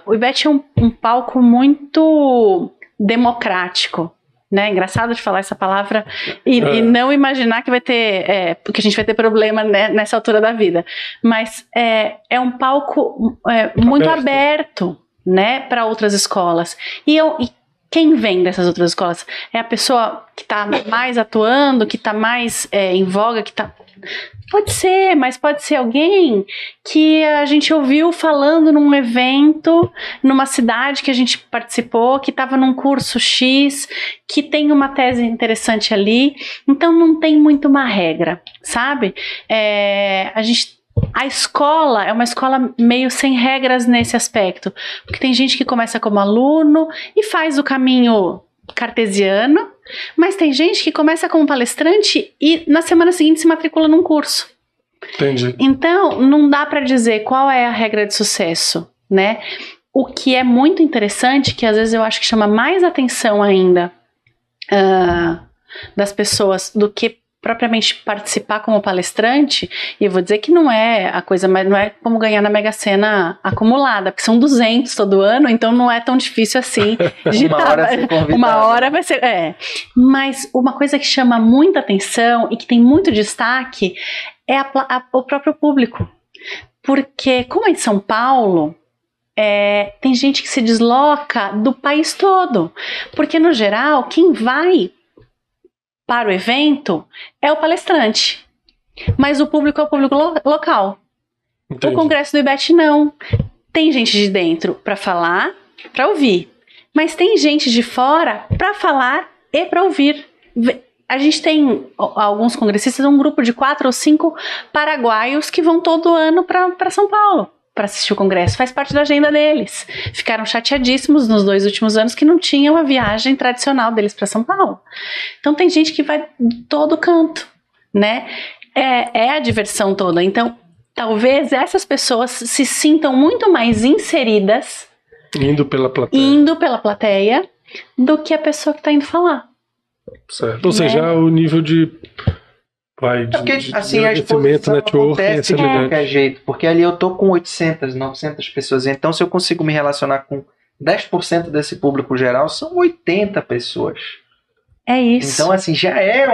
o IBET é um palco muito democrático, né? Engraçado de falar essa palavra e não imaginar que vai ter, porque a gente vai ter problema, né, nessa altura da vida. Mas é um palco muito aberto, né, para outras escolas. E quem vem dessas outras escolas? É a pessoa que está mais atuando, que está mais em voga, que está... Pode ser, mas pode ser alguém que a gente ouviu falando num evento, numa cidade que a gente participou, que estava num curso X, que tem uma tese interessante ali. Então não tem muito uma regra, sabe? A escola é uma escola meio sem regras nesse aspecto, porque tem gente que começa como aluno e faz o caminho cartesiano, mas tem gente que começa como palestrante e na semana seguinte se matricula num curso. Entendi. Então, não dá para dizer qual é a regra de sucesso, né? O que é muito interessante, que às vezes eu acho que chama mais atenção ainda das pessoas do que propriamente participar como palestrante, e eu vou dizer que não é a coisa, mas não é como ganhar na Mega Sena acumulada, porque são 200 todo ano, então não é tão difícil assim. Uma hora vai ser. Mas uma coisa que chama muita atenção e que tem muito destaque é o próprio público. Porque, como é em São Paulo, tem gente que se desloca do país todo. Porque, no geral, quem vai para o evento é o palestrante, mas o público é o público local. Entendi. O congresso do IBET não. Tem gente de dentro para falar, para ouvir, mas tem gente de fora para falar e para ouvir. A gente tem alguns congressistas, um grupo de 4 ou 5 paraguaios que vão todo ano para São Paulo para assistir o congresso, faz parte da agenda deles. Ficaram chateadíssimos nos 2 últimos anos que não tinham a viagem tradicional deles para São Paulo. Então tem gente que vai de todo canto, né? É a diversão toda. Então, talvez essas pessoas se sintam muito mais inseridas indo pela plateia do que a pessoa que está indo falar. Certo. Ou seja, o nível de porque assim a exposição acontece de qualquer jeito, porque ali eu tô com 800, 900 pessoas, então se eu consigo me relacionar com 10% desse público geral, são 80 pessoas. É isso. Então assim, já é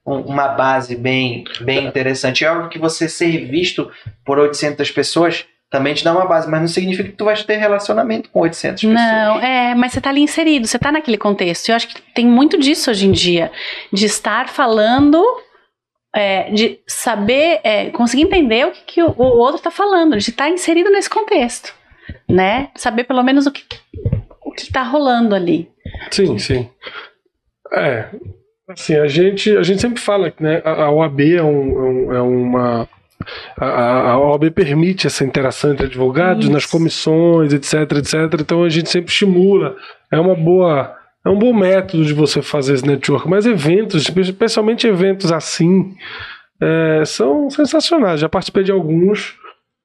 uma base bem interessante. É óbvio que você ser visto por 800 pessoas também te dá uma base, mas não significa que tu vai ter relacionamento com 800 pessoas. Não, mas você tá ali inserido, você tá naquele contexto. Eu acho que tem muito disso hoje em dia, de estar falando... de saber, conseguir entender o que o outro está falando, de estar inserido nesse contexto, né? Saber pelo menos o que está rolando ali. Sim, sim. Assim, a gente sempre fala que, né, a OAB a OAB permite essa interação entre advogados nas comissões, etc. Então a gente sempre estimula. É um bom método de você fazer esse network, mas eventos, especialmente eventos assim, são sensacionais. Já participei de alguns,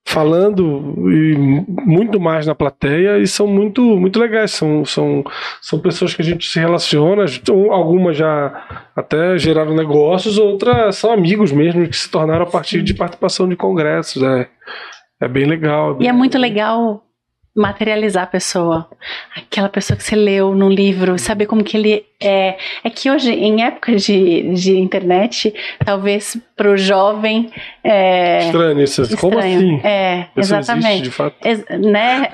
falando e muito mais na plateia, e são muito, muito legais. São pessoas que a gente se relaciona, algumas já até geraram negócios, outras são amigos mesmo, que se tornaram a partir de participação de congressos. É bem legal. E é muito legal materializar a pessoa, aquela pessoa que você leu num livro, saber como que ele é que hoje, em época de internet, talvez para o jovem estranho isso. Como assim? Exatamente. Existe, de fato. Né?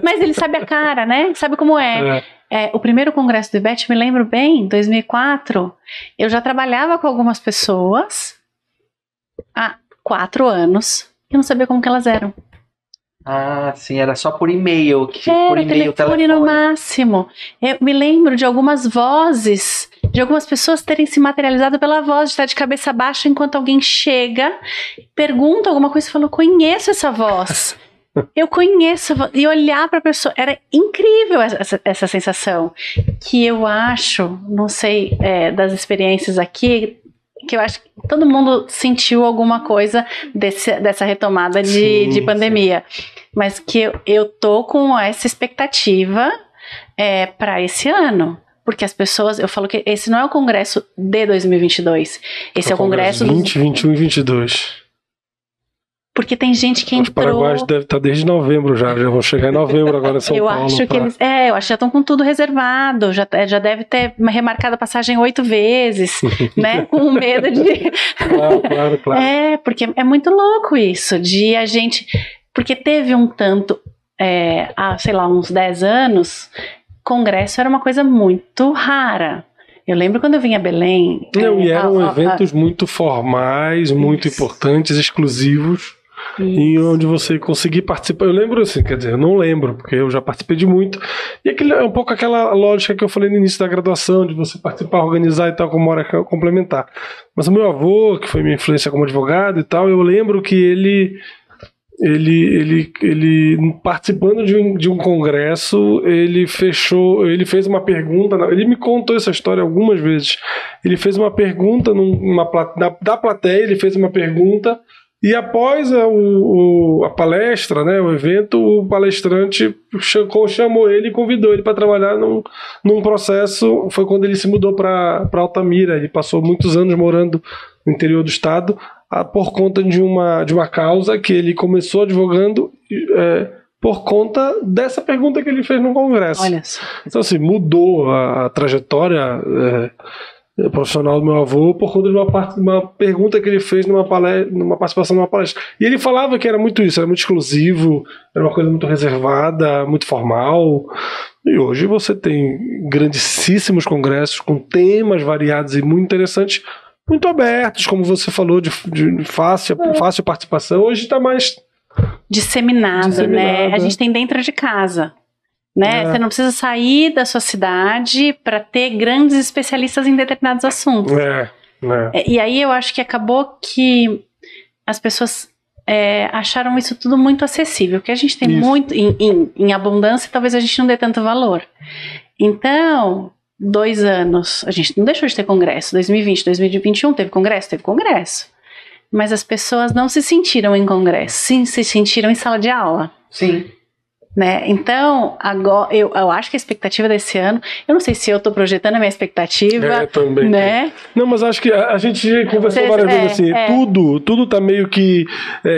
Mas ele sabe a cara, né? Sabe como é. O primeiro congresso do IBET, me lembro bem, 2004, eu já trabalhava com algumas pessoas há 4 anos, eu não sabia como que elas eram. Ah, sim, era só por e-mail. Por e-mail, telefone no máximo. Eu me lembro de algumas vozes, de algumas pessoas terem se materializado pela voz, de estar de cabeça baixa enquanto alguém chega, pergunta alguma coisa e fala, conheço essa voz. Eu conheço, e olhar para a pessoa, era incrível essa sensação, que eu acho, não sei, das experiências aqui, que eu acho que todo mundo sentiu alguma coisa dessa retomada de pandemia. Sim. Mas que eu tô com essa expectativa para esse ano. Porque as pessoas, eu falo que esse não é o congresso de 2022. Esse é o congresso 20, 21 e 22. Porque tem gente que Os entrou... paraguaios devem estar desde novembro já vão chegar em novembro agora em São eu Paulo. acho que eles, eu acho que já estão com tudo reservado, já deve ter remarcado a passagem 8 vezes, né, com medo de... Claro. Porque é muito louco isso, de a gente... Porque teve um tanto, há, sei lá, uns 10 anos, congresso era uma coisa muito rara. Eu lembro quando eu vim a Belém... E eram eventos muito formais, muito importantes, exclusivos, e onde você conseguia participar. Eu lembro assim, quer dizer, eu não lembro, porque eu já participei de muito. E é um pouco aquela lógica que eu falei no início da graduação, de você participar, organizar e tal, como hora complementar. Mas o meu avô, que foi minha influência como advogado e tal, eu lembro que ele participando de um congresso, ele fez uma pergunta, ele me contou essa história algumas vezes, ele fez uma pergunta da plateia, ele fez uma pergunta, e após a palestra, né, o evento, o palestrante chamou ele e convidou ele para trabalhar num processo. Foi quando ele se mudou para Altamira, ele passou muitos anos morando no interior do estado, por conta de uma causa que ele começou advogando por conta dessa pergunta que ele fez no congresso. Olha só. Então, assim, mudou a trajetória profissional do meu avô por conta de uma pergunta que ele fez numa participação numa palestra. E ele falava que era muito isso, era muito exclusivo, era uma coisa muito reservada, muito formal. E hoje você tem grandíssimos congressos com temas variados e muito interessantes, muito abertos, como você falou, de fácil participação. Hoje está mais disseminado, né? A gente tem dentro de casa, né? Você não precisa sair da sua cidade para ter grandes especialistas em determinados assuntos. E aí eu acho que acabou que as pessoas acharam isso tudo muito acessível, que a gente tem muito em abundância, talvez a gente não dê tanto valor. Então, 2 anos, a gente não deixou de ter congresso. 2020, 2021 teve congresso. Mas as pessoas não se sentiram em congresso, sim, se sentiram em sala de aula. Sim. Né? Então, agora, eu acho que a expectativa desse ano, eu não sei se eu estou projetando a minha expectativa, também. Né? Não, mas acho que a gente conversou várias vezes assim, tudo tá meio que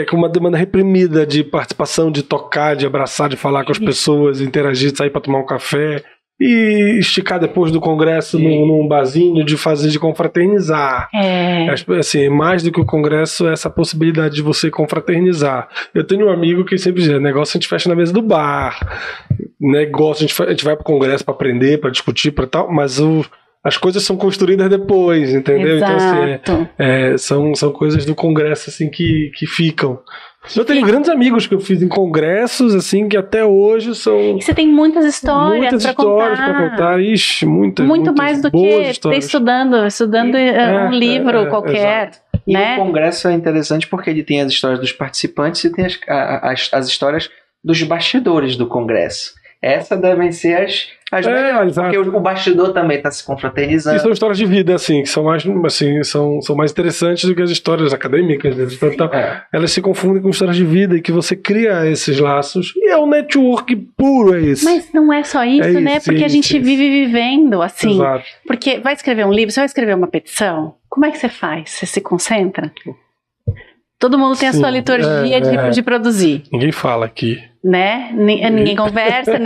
com uma demanda reprimida de participação, de tocar, de abraçar, de falar com as pessoas, interagir, sair para tomar um café. E esticar depois do congresso num barzinho, de confraternizar. Assim, mais do que o congresso, essa possibilidade de você confraternizar. Eu tenho um amigo que sempre diz, negócio a gente fecha na mesa do bar, negócio a gente vai pro congresso para aprender, para discutir, para tal, mas as coisas são construídas depois, entendeu? Exato. Então, assim, são coisas do congresso assim que ficam. Eu tenho grandes amigos que eu fiz em congressos, assim, que até hoje são... E você tem muitas histórias para contar. Ixi, muitas mais do que ter estudando um livro qualquer. E né? o congresso é interessante porque ele tem as histórias dos participantes e tem as histórias dos bastidores do congresso. Essas devem ser as melhores, porque o bastidor também está se confraternizando. E são histórias de vida, assim, que são mais, assim, são mais interessantes do que as histórias acadêmicas. Elas se confundem com histórias de vida e que você cria esses laços. E é um network puro, é isso. Mas não é só isso, né? Porque a gente vive vivendo, assim. Exato. Porque vai escrever um livro, você vai escrever uma petição, como é que você faz? Você se concentra? Todo mundo tem a sua liturgia de produzir. Ninguém fala aqui. Né? Ninguém conversa,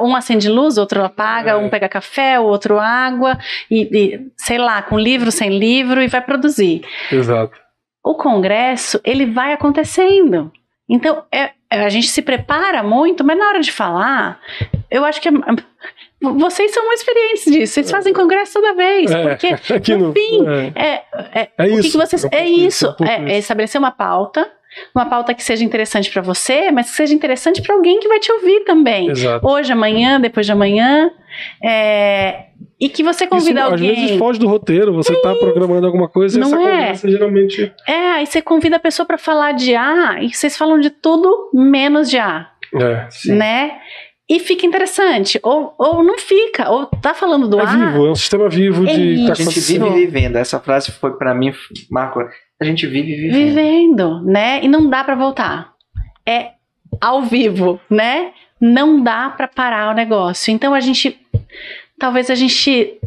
um acende luz, outro apaga, um pega café, o outro água, e sei lá, com livro, sem livro, e vai produzir. Exato. O congresso, ele vai acontecendo. Então, a gente se prepara muito, mas na hora de falar, eu acho que vocês são muito experientes disso. Vocês fazem congresso toda vez. Porque, no fim, é isso. É estabelecer uma pauta que seja interessante para você, mas que seja interessante para alguém que vai te ouvir também. Exato. Hoje, amanhã, depois de amanhã. E que você convida alguém. Às vezes foge do roteiro, você está programando alguma coisa e essa conversa geralmente. Aí você convida a pessoa para falar de A e vocês falam de tudo menos de A. Né? E fica interessante, ou não fica, ou tá falando do ar. É um sistema vivo de... A gente vive vivendo, essa frase foi pra mim, Marco, a gente vive vivendo. Né? E não dá pra voltar. É ao vivo, né? Não dá pra parar o negócio. Então talvez a gente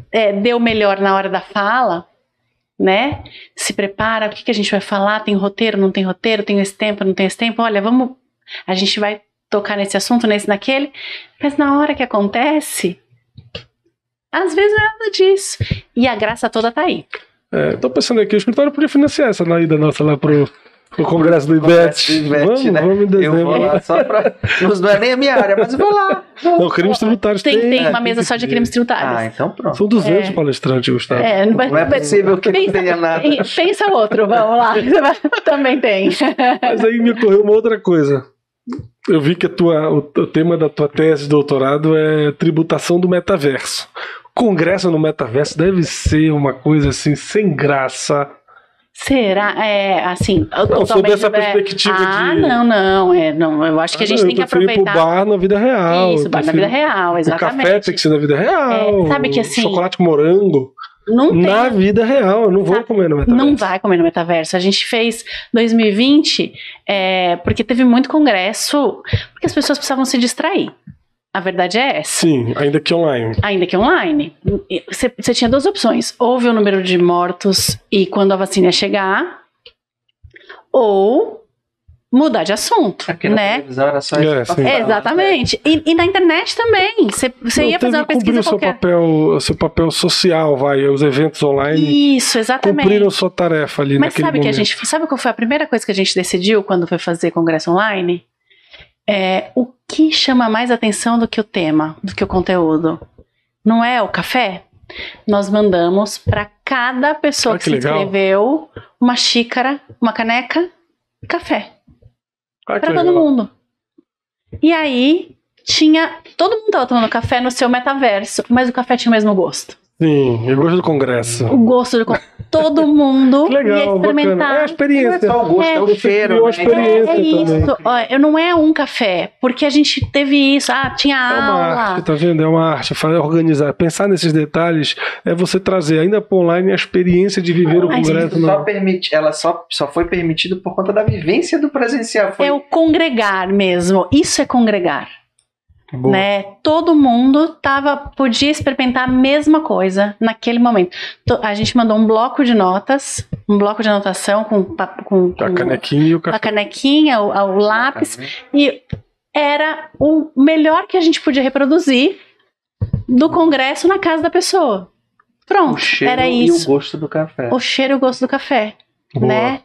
deu melhor na hora da fala, né? Se prepara, o que a gente vai falar, tem roteiro, não tem roteiro, tem esse tempo, não tem esse tempo, olha, a gente vai tocar nesse assunto, nesse, naquele, mas na hora que acontece, às vezes não é nada disso, e a graça toda tá aí. Tô pensando aqui, o escritório podia financiar essa ida nossa lá pro Congresso do IBET. Vamos em dezembro. Eu vou lá só pra... Não é nem a minha área, mas eu vou lá. Não, crimes tributários tem uma mesa só de crimes tributários. Então pronto. São 200 palestrantes, Gustavo. Não é possível que não tenha nada. Pensa outro, vamos lá. Também tem. Mas aí me ocorreu uma outra coisa. Eu vi que o tema da tua tese de doutorado é tributação do metaverso. Congresso no metaverso deve ser uma coisa assim, sem graça. Será? Assim... Não, sob essa perspectiva de... Não, eu acho que a gente tem que aproveitar... Eu prefiro ir pro bar na vida real. Isso, bar na vida real, exatamente. O café tem que ser na vida real. Sabe que assim... Chocolate com morango. Na vida real, eu não vou comer no metaverso. Não vai comer no metaverso. A gente fez 2020 porque teve muito congresso, porque as pessoas precisavam se distrair. A verdade é essa. Sim, ainda que online. Você tinha duas opções. Ou ver o número de mortos e quando a vacina chegar, ou mudar de assunto, Aqui né? Na televisão era só isso. Exatamente. E na internet também. Você ia fazer uma pesquisa qualquer. O seu papel social, os eventos online. Isso, exatamente. Cumpriram sua tarefa ali naquele momento. Mas sabe qual foi a primeira coisa que a gente decidiu quando foi fazer congresso online? O que chama mais atenção do que o tema, do que o conteúdo? Não é o café? Nós mandamos para cada pessoa que se inscreveu uma xícara, uma caneca, café. Para todo mundo. E aí, todo mundo estava tomando café no seu metaverso, mas o café tinha o mesmo gosto. Sim, o gosto do congresso. O gosto do todo mundo legal, ia experimentar. Bacana. É a experiência. Não é só o gosto, é o cheiro. A experiência isso. Olha, não é um café, porque a gente teve isso. Tinha aula. É uma arte, tá vendo? É uma arte. Organizar, pensar nesses detalhes é você trazer ainda para online a experiência de viver o congresso. Ela só foi permitido por conta da vivência do presencial. É o congregar mesmo. Isso é congregar. Né? Todo mundo podia experimentar a mesma coisa naquele momento. A gente mandou um bloco de notas, um bloco de anotação com a canequinha e o café. A canequinha, o lápis, e era o melhor que a gente podia reproduzir do congresso na casa da pessoa. Pronto, o cheiro era isso. E o gosto do café. O cheiro e o gosto do café, Boa. né?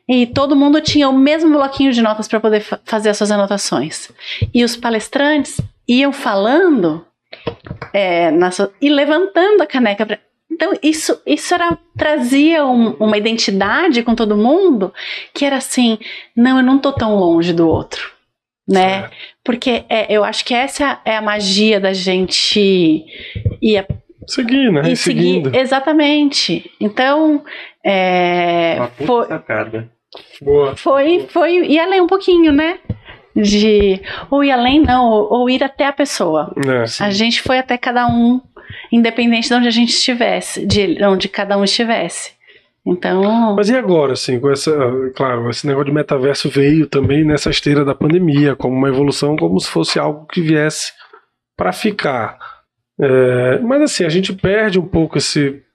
E todo mundo tinha o mesmo bloquinho de notas para poder fazer as suas anotações. E os palestrantes iam falando e levantando a caneca. Então, isso trazia uma identidade com todo mundo que era assim, não, eu não tô tão longe do outro, né? Certo. Porque eu acho que essa é a magia da gente seguir, né? E seguindo. Exatamente. Então, foi ir além um pouquinho, né? Ou ir além, não, ou ir até a pessoa. A gente foi até cada um, independente de onde a gente estivesse, de onde cada um estivesse. Então... Mas e agora, assim, claro, esse negócio de metaverso veio também nessa esteira da pandemia, como uma evolução, como se fosse algo que viesse para ficar. Mas assim, a gente perde um pouco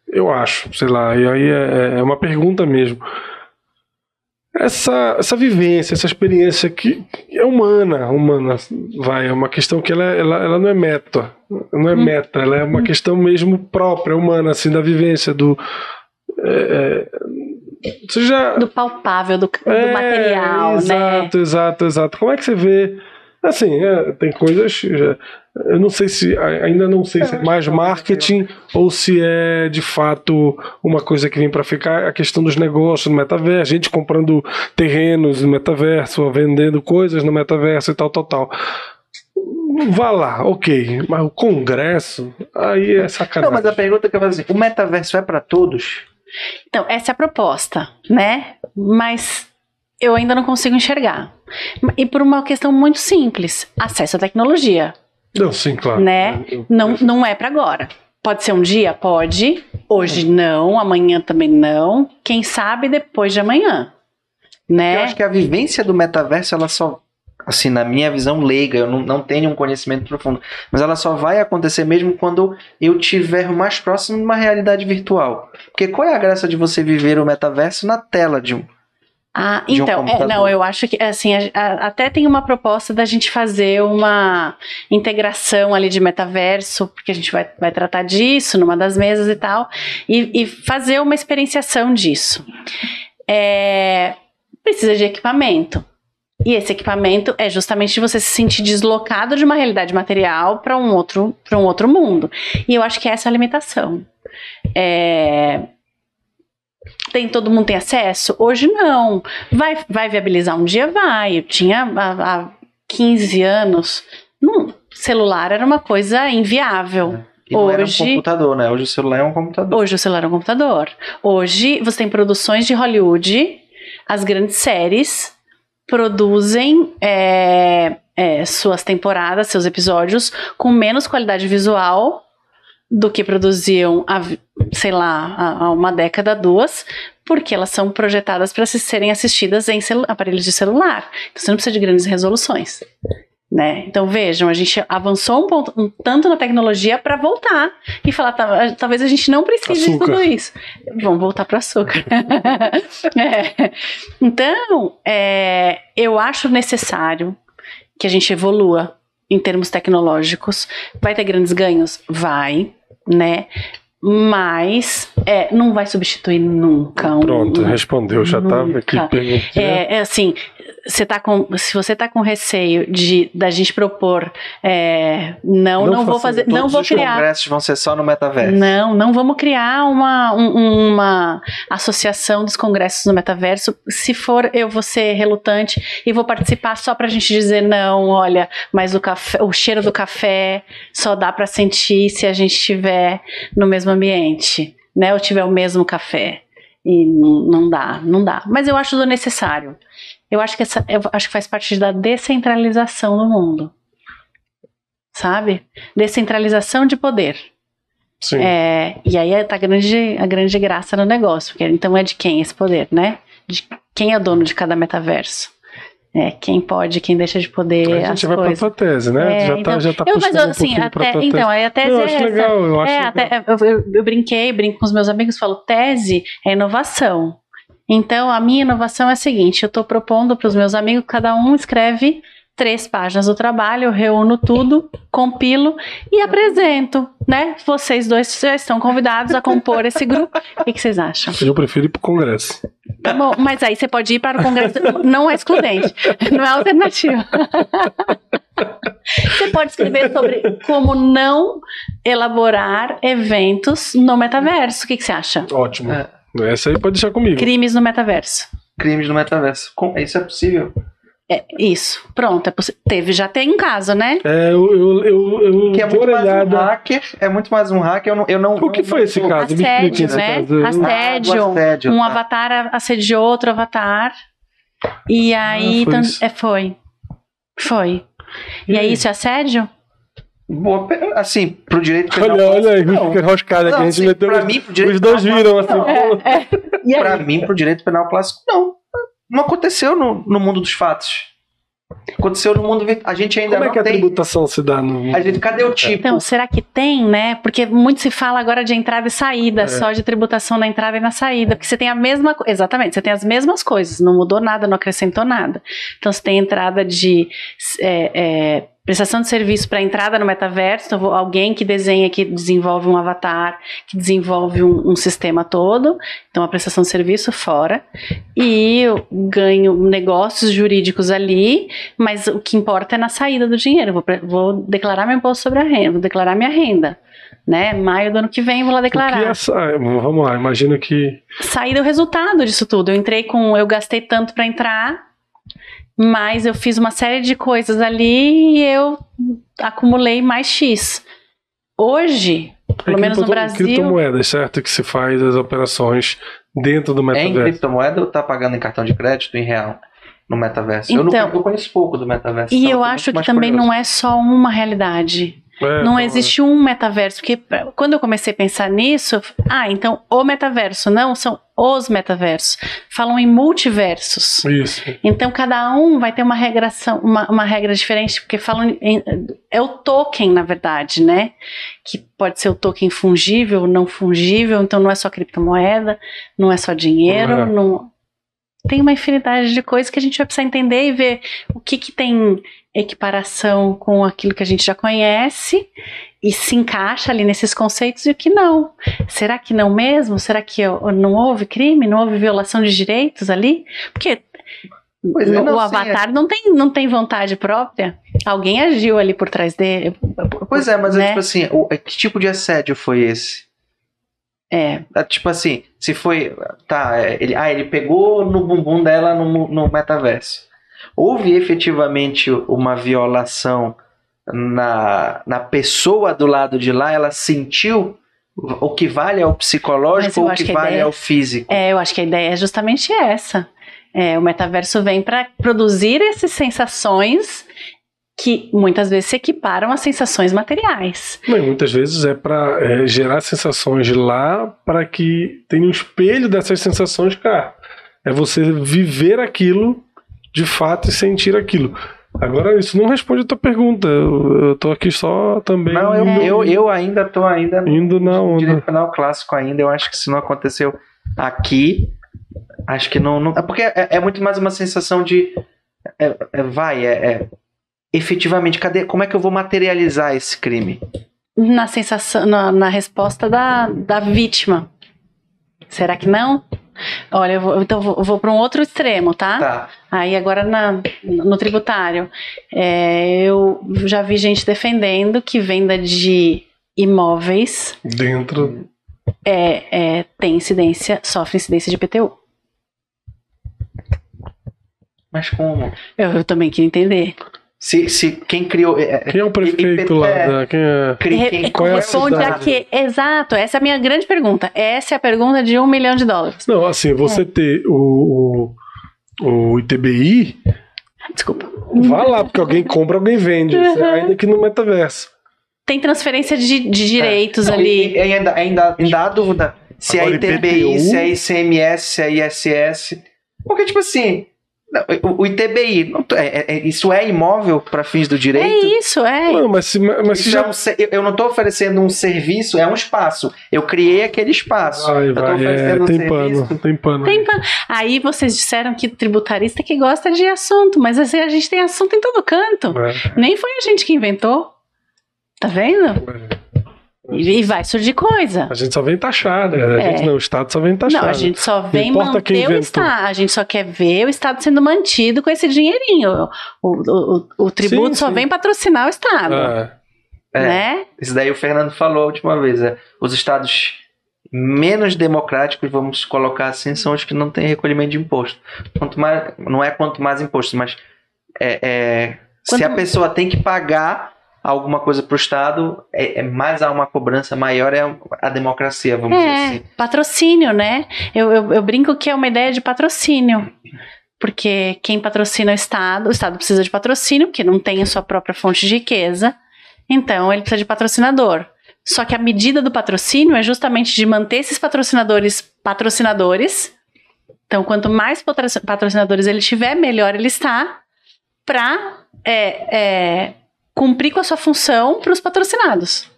eu acho, sei lá, e aí é uma pergunta mesmo. Essa vivência, essa experiência que é humana, é uma questão que ela não é meta, ela é uma questão mesmo própria, humana, assim, da vivência, do palpável, do material, né? Exato. Como é que você vê? Assim, tem coisas... Eu não sei se é mais marketing ou se é de fato uma coisa que vem para ficar, a questão dos negócios no metaverso, gente comprando terrenos no metaverso, vendendo coisas no metaverso e tal. Vá lá, ok, mas o congresso, aí é sacanagem. Não, mas a pergunta que eu faço assim, o metaverso é para todos? Então, essa é a proposta, né? Mas eu ainda não consigo enxergar. E por uma questão muito simples, acesso à tecnologia. Não, sim, claro. Né? Não é para agora. Pode ser um dia? Pode. Hoje não, amanhã também não. Quem sabe depois de amanhã. Né? Eu acho que a vivência do metaverso, ela só assim, na minha visão leiga, eu não tenho um conhecimento profundo, mas ela só vai acontecer mesmo quando eu estiver mais próximo de uma realidade virtual. Porque qual é a graça de você viver o metaverso na tela de um então, computador? eu acho que, assim, até tem uma proposta da gente fazer uma integração ali de metaverso, porque a gente vai tratar disso numa das mesas e tal, e fazer uma experienciação disso. Precisa de equipamento. E esse equipamento é justamente você se sentir deslocado de uma realidade material para um outro mundo. E eu acho que essa é a limitação. Todo mundo tem acesso? Hoje não. Vai viabilizar um dia? Vai. Eu tinha há 15 anos. Celular era uma coisa inviável. E não era um computador, né? Hoje o celular é um computador. Hoje o celular é um computador. Hoje você tem produções de Hollywood, as grandes séries produzem suas temporadas, seus episódios com menos qualidade visual do que produziam há uma década, 2, porque elas são projetadas para serem assistidas em aparelhos de celular. Então você não precisa de grandes resoluções, né? Então vejam, a gente avançou um tanto na tecnologia para voltar e falar, talvez a gente não precise de tudo isso. Vamos voltar para o açúcar. Então, eu acho necessário que a gente evolua em termos tecnológicos. Vai ter grandes ganhos? Vai, né? Mas não vai substituir nunca. Pronto, respondeu, já estava aqui perguntando. Assim, se você está com receio da gente propor, não vou fazer, não vou criar. Os congressos vão ser só no metaverso. Não vamos criar uma associação dos congressos no metaverso. Se for, eu vou ser relutante e vou participar só pra gente dizer não, olha, mas o cheiro do café só dá pra sentir se a gente estiver no mesmo ambiente, né? Ou tiver o mesmo café. E não dá. Mas eu acho do necessário. Eu acho que faz parte da descentralização no mundo. Sabe? Descentralização de poder. Sim. E aí tá a grande graça no negócio. Porque, então é de quem esse poder, né? De quem é dono de cada metaverso. Quem pode, quem deixa de poder. A gente vai para a tua tese, né? Já tá puxando mas assim, então, aí a tese eu acho legal, eu acho legal. Eu brinco com os meus amigos, falo, tese é inovação. Então, a minha inovação é a seguinte, eu estou propondo para os meus amigos, cada um escreve 3 páginas do trabalho, eu reúno tudo, compilo e apresento, né? Vocês dois já estão convidados a compor esse grupo. O que vocês acham? Eu prefiro ir para o congresso. Tá bom, mas aí você pode ir para o congresso, não é excludente, não é alternativa. Você pode escrever sobre como não elaborar eventos no metaverso. O que você acha? Ótimo. Essa aí pode deixar comigo. Crimes no metaverso. Crimes no metaverso. Isso é possível? Isso. Pronto. Já tem um caso, né? Eu que é muito mais um hacker. É muito mais um hacker. Eu não. O que foi esse caso? Assédio, né? Assédio. Um avatar assediou outro avatar. E aí. Foi. E aí, isso é assédio? Boa, assim, pro direito penal. Olha aí, fica enroscado aqui. A gente meteu. Pra mim, pro direito os dois viram assim. Pra mim, pro direito penal clássico, não. Não aconteceu no mundo dos fatos. Aconteceu no mundo. A gente ainda não tem. Como é que a tributação se dá no. Cadê o tipo? Então, será que tem, né? Porque muito se fala agora de entrada e saída, só de tributação na entrada e na saída. Porque você tem a mesma coisa. Exatamente, você tem as mesmas coisas. Não mudou nada, não acrescentou nada. Então, você tem entrada de. Prestação de serviço para entrada no metaverso, então alguém que desenha, que desenvolve um avatar, que desenvolve um sistema todo, então a prestação de serviço fora, e eu ganho negócios jurídicos ali, mas o que importa é na saída do dinheiro, vou declarar meu imposto sobre a renda, vou declarar minha renda, né, maio do ano que vem vou lá declarar. Vamos lá, imagina que... Saída é o resultado disso tudo, eu gastei tanto para entrar, mas eu fiz uma série de coisas ali e eu acumulei mais X. Hoje, pelo menos no Brasil... criptomoedas, certo? Que se faz as operações dentro do metaverso. É em criptomoeda ou tá pagando em cartão de crédito em real no metaverso? Então, eu conheço pouco do metaverso. E eu acho que também não é só uma realidade. Não existe um metaverso, porque quando eu comecei a pensar nisso, então o metaverso, não, são os metaversos. Falam em multiversos. Isso. Então cada um vai ter uma regra diferente, porque é o token, na verdade, né? Que pode ser o token fungível, não fungível, então não é só criptomoeda, não é só dinheiro, não... Tem uma infinidade de coisas que a gente vai precisar entender e ver o que tem equiparação com aquilo que a gente já conhece e se encaixa ali nesses conceitos e o que não. Será que não mesmo? Será que não houve crime? Não houve violação de direitos ali? Porque o Avatar não tem vontade própria. Alguém agiu ali por trás dele. Pois é, mas tipo assim, que tipo de assédio foi esse? Tipo assim, se foi... ele pegou no bumbum dela no metaverso. Houve efetivamente uma violação na pessoa do lado de lá? Ela sentiu o que vale ao psicológico ou o que vale ao físico? Eu acho que a ideia é justamente essa. O metaverso vem para produzir essas sensações que muitas vezes se equiparam a sensações materiais. Muitas vezes é para gerar sensações de lá para que tenha um espelho dessas sensações cá. É você viver aquilo de fato e sentir aquilo. Agora, isso não responde a tua pergunta. Eu tô aqui só também... Não, eu ainda tô indo na onda. Direito penal clássico ainda. Eu acho que se não aconteceu aqui, acho que não... É porque é muito mais uma sensação de... efetivamente, como é que eu vou materializar esse crime? Na sensação, na resposta da vítima. Será que não? Olha, eu vou para um outro extremo, tá? Aí agora no tributário. Eu já vi gente defendendo que venda de imóveis dentro sofre incidência de IPTU. Mas como? Eu também queria entender. Se quem criou... Quem é o prefeito lá? Qual é a cidade? Exato, essa é a minha grande pergunta. Essa é a pergunta de $1 milhão. Não, assim, você ter o ITBI... Desculpa. Vá lá, porque alguém compra, alguém vende. Ainda que no metaverso. Tem transferência de direitos ali. Ainda há dúvida se é ITBI, se é ICMS, se é ISS. Porque, tipo assim... O ITBI, isso é imóvel para fins do direito? Isso, Não, mas se já... eu não estou oferecendo um serviço, é um espaço. Eu criei aquele espaço. Eu estou oferecendo tem pano. Aí vocês disseram que tributarista que gosta de assunto, mas assim, a gente tem assunto em todo canto. Nem foi a gente que inventou. Tá vendo? E vai surgir coisa. A gente só vem taxar, né? O Estado só vem taxar. Não, a gente só vem manter o Estado. A gente só quer ver o Estado sendo mantido com esse dinheirinho. O tributo só vem patrocinar o Estado. Né? Isso daí o Fernando falou a última vez. Os estados menos democráticos, vamos colocar assim, são os que não têm recolhimento de imposto. Não é quanto mais imposto, mas se a pessoa tem que pagar alguma coisa para o Estado, mais há uma cobrança maior, é a democracia, vamos dizer assim. Patrocínio, né? Eu brinco que é uma ideia de patrocínio, porque quem patrocina o Estado precisa de patrocínio, porque não tem a sua própria fonte de riqueza, então ele precisa de patrocinador. Só que a medida do patrocínio é justamente de manter esses patrocinadores. Então, quanto mais patrocinadores ele tiver, melhor ele está para cumprir com a sua função para os patrocinados.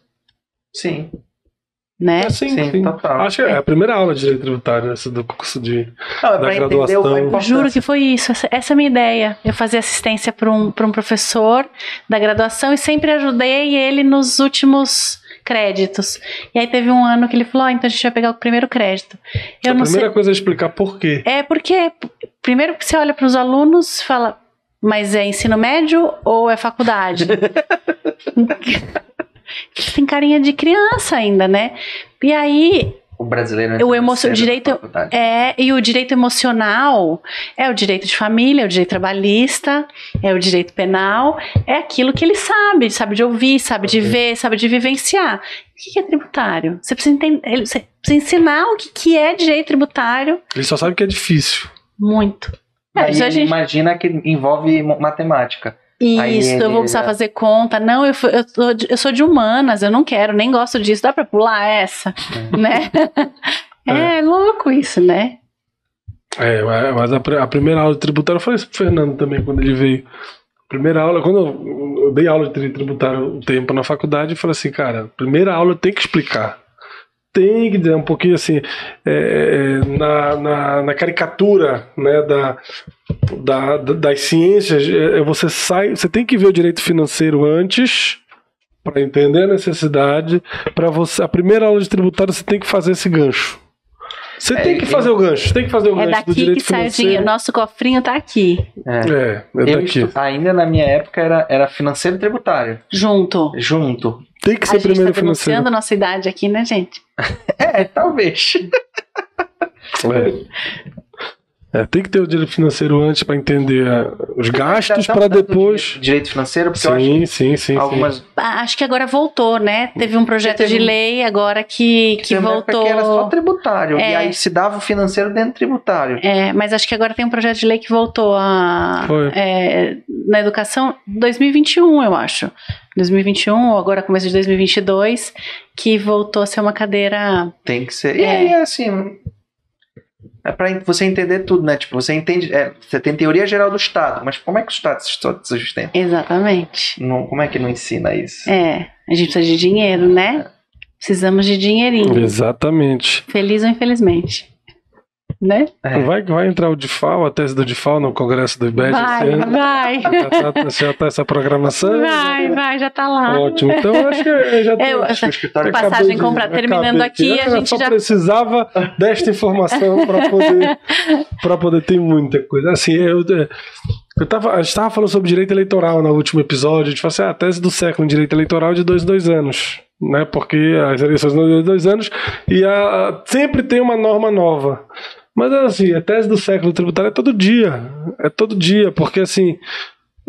Sim. Né? Sim, total. Acho que é a primeira aula de direito tributário, essa do curso da graduação. Juro que foi isso. Essa é a minha ideia. Eu fazia assistência para um professor da graduação e sempre ajudei ele nos últimos créditos. E aí teve um ano que ele falou, então a gente vai pegar o primeiro crédito. A primeira coisa é explicar por quê. Porque primeiro que você olha para os alunos e fala, mas é ensino médio ou é faculdade? Tem carinha de criança ainda, né? E aí... O brasileiro e o direito emocional é o direito de família, é o direito trabalhista, é o direito penal, é aquilo que ele sabe de ouvir, sabe de ver, sabe de vivenciar. O que é tributário? Você precisa entender, você precisa ensinar o que é direito tributário. Ele só sabe que é difícil. Muito. Aí imagina que envolve matemática. Isso, eu vou precisar fazer conta. Não, eu sou de humanas, eu não quero, nem gosto disso. Dá pra pular essa? Né? É louco isso, né? Mas a primeira aula de tributário, eu falei isso pro Fernando também, quando ele veio. Primeira aula, quando eu dei aula de direito tributário um tempo na faculdade, eu falei assim, cara, primeira aula tem que explicar. Tem que dizer um pouquinho assim, na caricatura, né, das ciências, você tem que ver o direito financeiro antes, para entender a necessidade. A primeira aula de tributário você tem que fazer esse gancho. Você tem que fazer o gancho, do direito financeiro. É daqui que sai o dinheiro, nosso cofrinho tá aqui. É daqui. Ainda na minha época era financeiro e tributário. Junto. Tem que ser primeiro financeiro. A gente tá denunciando a nossa idade aqui, né, gente? Talvez. Tem que ter o direito financeiro antes para entender os gastos, para depois... Direito financeiro? Porque sim. Acho que agora voltou, né? Teve um projeto de lei agora que voltou... Que era só tributário, e aí se dava o financeiro dentro do tributário. Mas acho que agora tem um projeto de lei que voltou na educação 2021, eu acho. 2021, ou agora começo de 2022, que voltou a ser uma cadeira... Tem que ser. E aí, assim... É pra você entender tudo, né? Tipo, você entende... você tem teoria geral do Estado, mas como é que o Estado se sustenta? Exatamente. Como é que não ensina isso? A gente precisa de dinheiro, né? Precisamos de dinheirinho. Exatamente. Feliz ou infelizmente. Né? Vai entrar o DIFAL, a tese do DIFAL no congresso do IBET? Vai. Já tá essa programação? Vai, já tá lá. Ótimo, então acho que já tem. Acho que o escritório passagem comprar, terminando aqui, a gente já precisava desta informação para poder ter muita coisa. Assim, a gente estava falando sobre direito eleitoral no último episódio. A gente falou assim, a tese do século em direito eleitoral é de 2 em 2 anos. Né? Porque as eleições são de 2 anos e sempre tem uma norma nova. Mas assim, a tese do século tributário é todo dia, porque assim...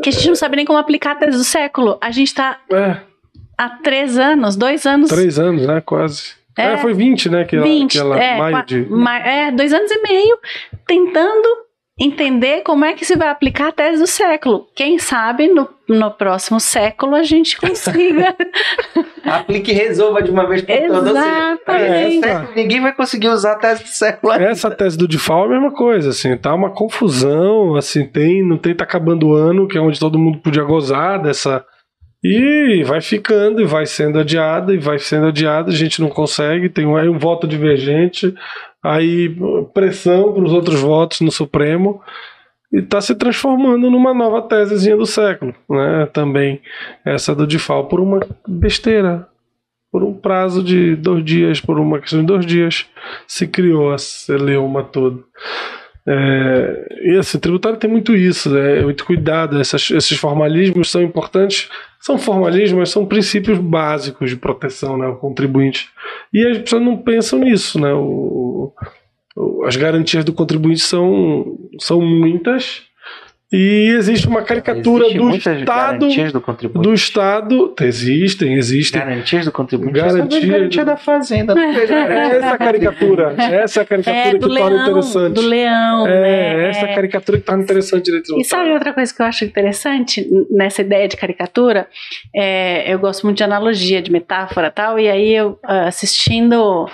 Que a gente não sabe nem como aplicar a tese do século. A gente tá há 3 anos, 2 anos... 3 anos, né, quase. Foi 20, né, que ela maio de... 2 anos e meio, tentando entender como é que se vai aplicar a tese do século. Quem sabe no próximo século a gente consiga. Aplique e resolva de uma vez por todas. Exatamente. Ninguém vai conseguir usar a tese do século ainda. Essa tese do DIFAL é a mesma coisa, assim, tá uma confusão, assim, tá acabando o ano, que é onde todo mundo podia gozar dessa... E vai ficando, e vai sendo adiada, a gente não consegue, tem um voto divergente, aí pressão para os outros votos no Supremo, e está se transformando numa nova tesezinha do século, né? Também essa do DIFAL, por uma besteira, por um prazo de 2 dias, por uma questão de 2 dias, se criou a celeuma toda. E assim, o tributário tem muito isso, né? Muito cuidado, esses formalismos são importantes, são formalismos, mas são princípios básicos de proteção, né, ao contribuinte, e as pessoas não pensam nisso, né? As garantias do contribuinte são muitas, e existe uma caricatura do Estado. Garantias do contribuinte. Do Estado. Existem. Garantias do contribuinte. Garantia da Fazenda. Essa caricatura que torna interessante. Do leão. Essa caricatura que torna interessante direito. E sabe outra coisa que eu acho interessante nessa ideia de caricatura? Eu gosto muito de analogia, de metáfora e tal, e aí eu assistindo...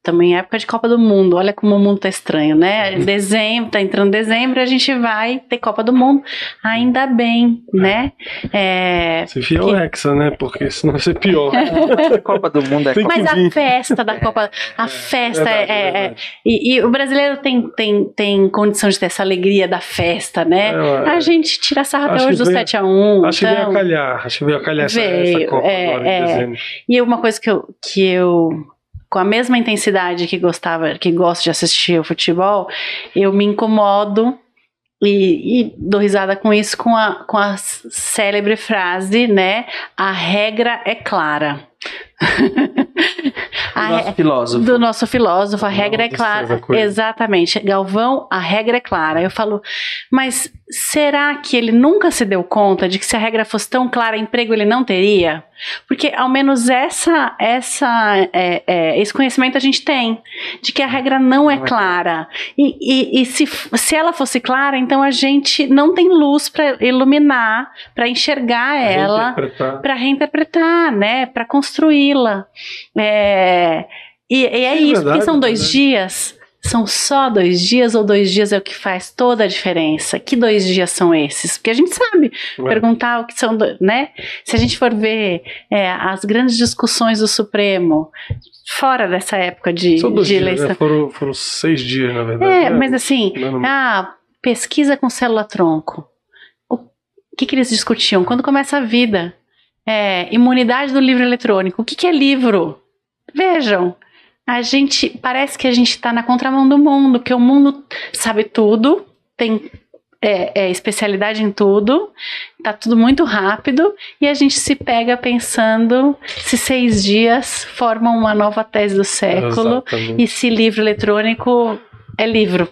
Também é época de Copa do Mundo, olha como o mundo tá estranho, né? Dezembro, tá entrando dezembro, a gente vai ter Copa do Mundo, ainda bem, né? Se fia o Hexa, né? Porque senão vai ser pior. A Copa do Mundo é Copa. Mas a festa da Copa, e o brasileiro tem condição de ter essa alegria da festa, né? A gente tira sarro até hoje do 7-1. Acho que veio a calhar essa Copa agora em dezembro. E uma coisa que eu com a mesma intensidade que gosto de assistir o futebol, eu me incomodo e dou risada com isso, com a célebre frase, né? A regra é clara. nosso filósofo. Do nosso filósofo, a regra é clara. César Coelho. Exatamente. Galvão, a regra é clara. Eu falo, mas será que ele nunca se deu conta de que se a regra fosse tão clara, emprego ele não teria? Porque ao menos esse conhecimento a gente tem, de que a regra não é clara. E se ela fosse clara, então a gente não tem luz para iluminar, para enxergar ela, para reinterpretar, né, para construí-la. E é isso, verdade, porque são 2 verdade. dias. São só 2 dias ou 2 dias é o que faz toda a diferença? Que 2 dias são esses? Porque a gente sabe perguntar o que são, né? Se a gente for ver as grandes discussões do Supremo, fora dessa época de eleição. Né? Foram 6 dias, na verdade. Mas assim, pesquisa com célula-tronco. O que eles discutiam? Quando começa a vida? Imunidade do livro eletrônico. O que é livro? Vejam. Parece que a gente está na contramão do mundo, que o mundo sabe tudo, tem especialidade em tudo, tá tudo muito rápido, e a gente se pega pensando se 6 dias formam uma nova tese do século, e se livro eletrônico é livro.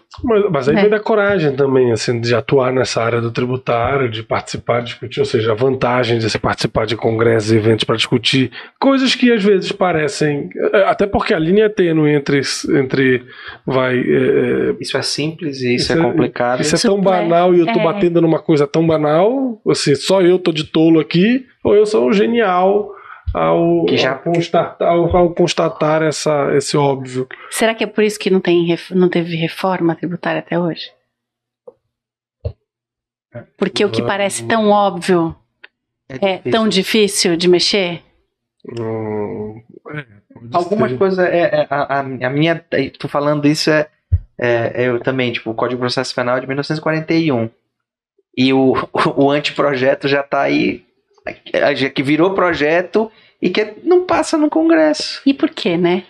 Mas aí vem da coragem também, assim, de atuar nessa área do tributário, de participar, discutir, ou seja, a vantagem de você participar de congressos e eventos para discutir coisas que às vezes parecem, até porque a linha é tênue entre isso é simples e isso é complicado. Isso é tão banal e eu tô batendo numa coisa tão banal, assim, só eu tô de tolo aqui, ou eu sou um genial ao constatar esse óbvio. Será que é por isso que não teve reforma tributária até hoje? Porque o que parece tão óbvio é tão difícil de mexer? Algumas coisas, a minha, tô falando isso, eu também, tipo, o Código de Processo Penal é de 1941, e o anteprojeto já tá aí, que virou projeto e que não passa no Congresso. E por quê, né?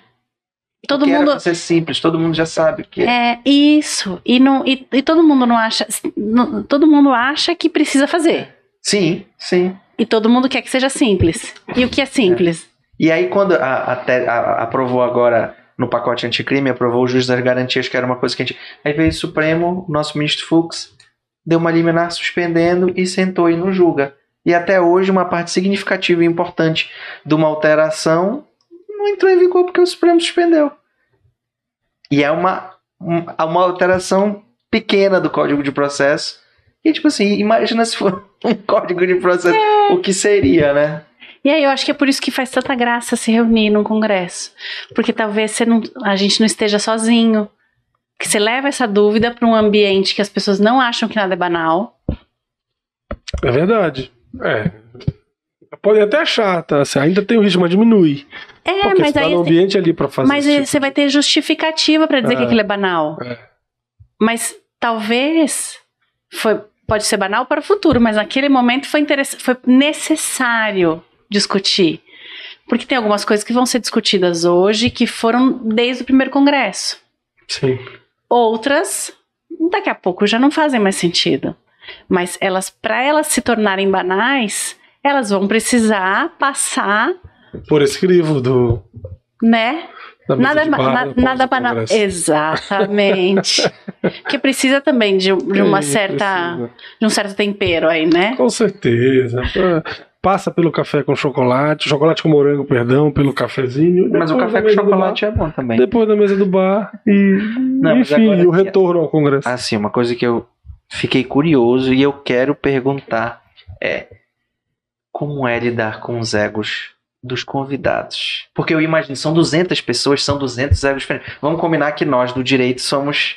Todo porque mundo era pra ser simples, todo mundo já sabe o que isso, e todo mundo não acha, todo mundo acha que precisa fazer. Sim. E todo mundo quer que seja simples. E o que é simples? E aí quando aprovou agora no pacote anticrime, aprovou o juiz das garantias, que era uma coisa que a gente... Aí veio o Supremo, o nosso ministro Fux deu uma liminar suspendendo e sentou e não julga. E até hoje uma parte significativa e importante de uma alteração não entrou em vigor porque o Supremo suspendeu. E é uma alteração pequena do Código de Processo. E tipo assim, imagina se for um Código de Processo, o que seria, né? E aí eu acho que é por isso que faz tanta graça se reunir num congresso. Porque talvez a gente não esteja sozinho. Que você leva essa dúvida para um ambiente que as pessoas não acham que nada é banal. É verdade. Pode até achar, tá? Assim, ainda tem o risco, mas diminui. Porque mas você aí tá no ambiente ali pra fazer. Mas você vai ter justificativa para dizer que aquilo é banal. Mas talvez pode ser banal para o futuro, mas naquele momento foi necessário discutir. Porque tem algumas coisas que vão ser discutidas hoje que foram desde o primeiro congresso. Sim. Outras, daqui a pouco, já não fazem mais sentido. Mas para elas se tornarem banais, elas vão precisar passar por esse crivo do... Né? Nada banal. Exatamente. Que precisa também de uma certa... De um certo tempero aí, né? Com certeza. Passa pelo café com chocolate com morango, pelo cafezinho. Mas o café com chocolate é bom também. Depois da mesa do bar enfim, o retorno ao congresso. Assim, uma coisa que eu fiquei curioso e eu quero perguntar como é lidar com os egos dos convidados? Porque eu imagino, são 200 pessoas, são 200 egos diferentes. Vamos combinar que nós do direito somos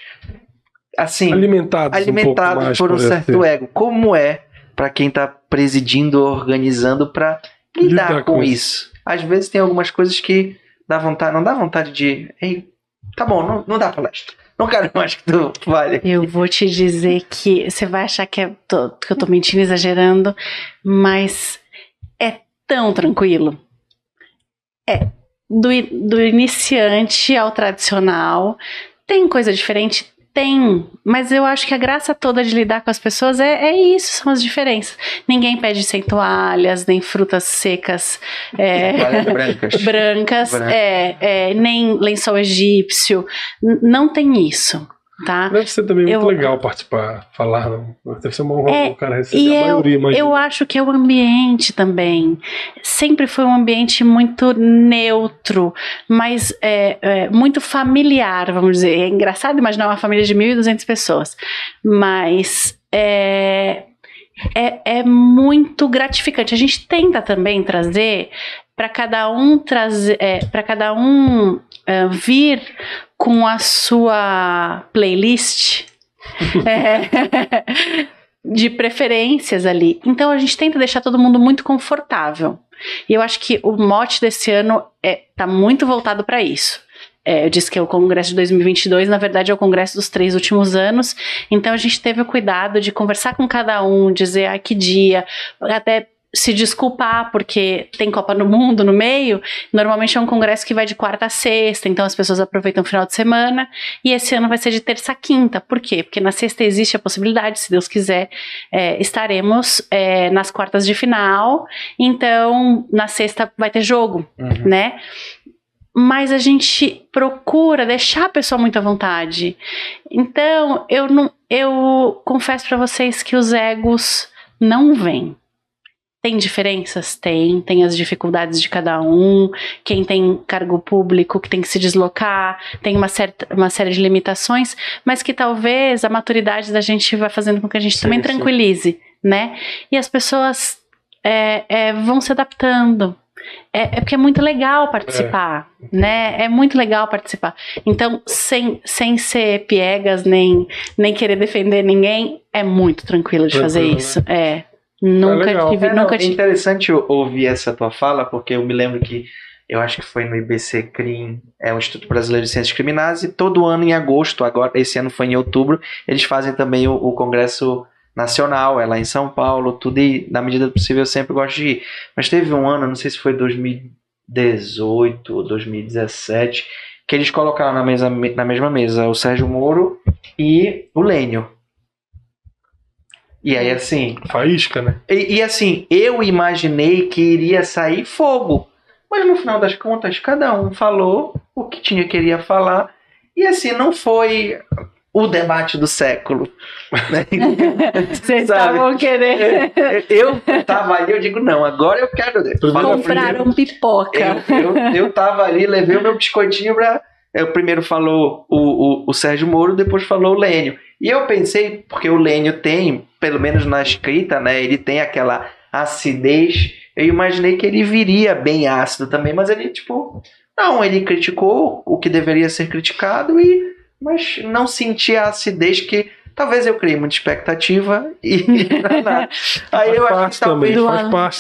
assim, alimentados um pouco mais por um certo ego. Como é para quem está presidindo ou organizando para lidar com isso? Às vezes tem algumas coisas que não dá vontade de... Ei, tá bom, não dá palestra. Não quero mais que tu fale. Eu vou te dizer que você vai achar que eu tô mentindo, exagerando, mas é tão tranquilo. Do iniciante ao tradicional. Tem coisa diferente? Tem, mas eu acho que a graça toda de lidar com as pessoas é isso, são as diferenças. Ninguém pede sem toalhas, nem frutas secas brancas, nem lençol egípcio, não tem isso, tá? Deve ser também muito legal participar, falar, não? Deve ser uma honra o cara receber a maioria. Mas eu acho que é o ambiente também. Sempre foi um ambiente muito neutro, mas muito familiar, vamos dizer. É engraçado imaginar uma família de 1.200 pessoas, mas é muito gratificante. A gente tenta também trazer para cada um vir com a sua playlist de preferências ali. Então a gente tenta deixar todo mundo muito confortável. E eu acho que o mote desse ano tá muito voltado para isso. Eu disse que é o Congresso de 2022, na verdade é o Congresso dos 3 últimos anos. Então a gente teve o cuidado de conversar com cada um, dizer que dia, até se desculpar, porque tem Copa do Mundo no meio. Normalmente é um congresso que vai de quarta a sexta, então as pessoas aproveitam o final de semana, e esse ano vai ser de terça a quinta. Por quê? Porque na sexta existe a possibilidade, se Deus quiser, estaremos nas quartas de final, então na sexta vai ter jogo, né? Mas a gente procura deixar a pessoa muito à vontade. Então eu confesso para vocês que os egos não vêm. Tem diferenças? Tem as dificuldades de cada um, quem tem cargo público que tem que se deslocar, tem uma série de limitações, mas que talvez a maturidade da gente vai fazendo com que a gente também tranquilize, né? E as pessoas vão se adaptando. Porque é muito legal participar, né? É muito legal participar. Então, sem ser piegas, nem querer defender ninguém, é muito tranquilo de fazer isso. Né? Nunca tive. É interessante ouvir essa tua fala, porque eu me lembro que eu acho que foi no IBC CRIM, o Instituto Brasileiro de Ciências Criminais, e todo ano em agosto, agora esse ano foi em outubro, eles fazem também o Congresso Nacional, lá em São Paulo, tudo, e na medida do possível eu sempre gosto de ir. Mas teve um ano, não sei se foi 2018 ou 2017, que eles colocaram na mesma mesa o Sérgio Moro e o Lênio. E aí, assim... Faísca, né? E assim, eu imaginei que iria sair fogo. Mas no final das contas, cada um falou o que queria falar. E assim, não foi o debate do século. Né? Vocês estavam querendo... Eu tava ali, eu digo, não, agora eu quero... Compraram pipoca. Eu tava ali, levei o meu biscoitinho pra... Primeiro falou o Sérgio Moro, depois falou o Lênio. E eu pensei, porque o Lênio tem, pelo menos na escrita, né, ele tem aquela acidez, eu imaginei que ele viria bem ácido também, mas ele, não, ele criticou o que deveria ser criticado, mas não senti a acidez que talvez eu criei muita expectativa e nada. Aí eu acho que também,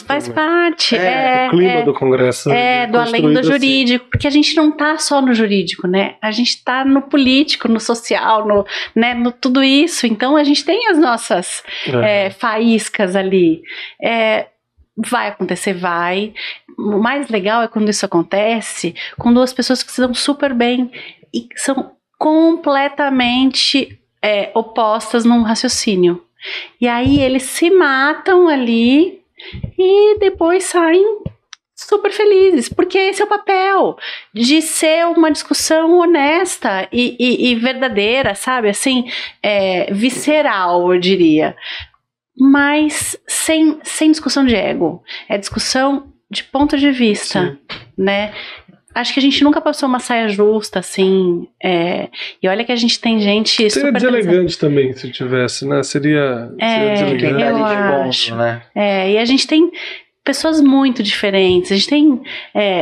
faz parte. O clima do Congresso do além do jurídico, porque a gente não tá só no jurídico, né? A gente tá no político, no social, no tudo isso. Então a gente tem as nossas faíscas ali. Vai acontecer, vai. O mais legal é quando isso acontece com duas pessoas que se dão super bem e são completamente opostas num raciocínio. E aí eles se matam ali e depois saem super felizes, porque esse é o papel de ser uma discussão honesta e verdadeira, sabe? Assim, visceral, eu diria. Mas sem discussão de ego. É discussão de ponto de vista, né? Acho que a gente nunca passou uma saia justa, assim, e olha que a gente tem gente seria super... Seria deselegante também, se tivesse, né? Seria deselegante. Eu acho. Né? E a gente tem pessoas muito diferentes, a gente tem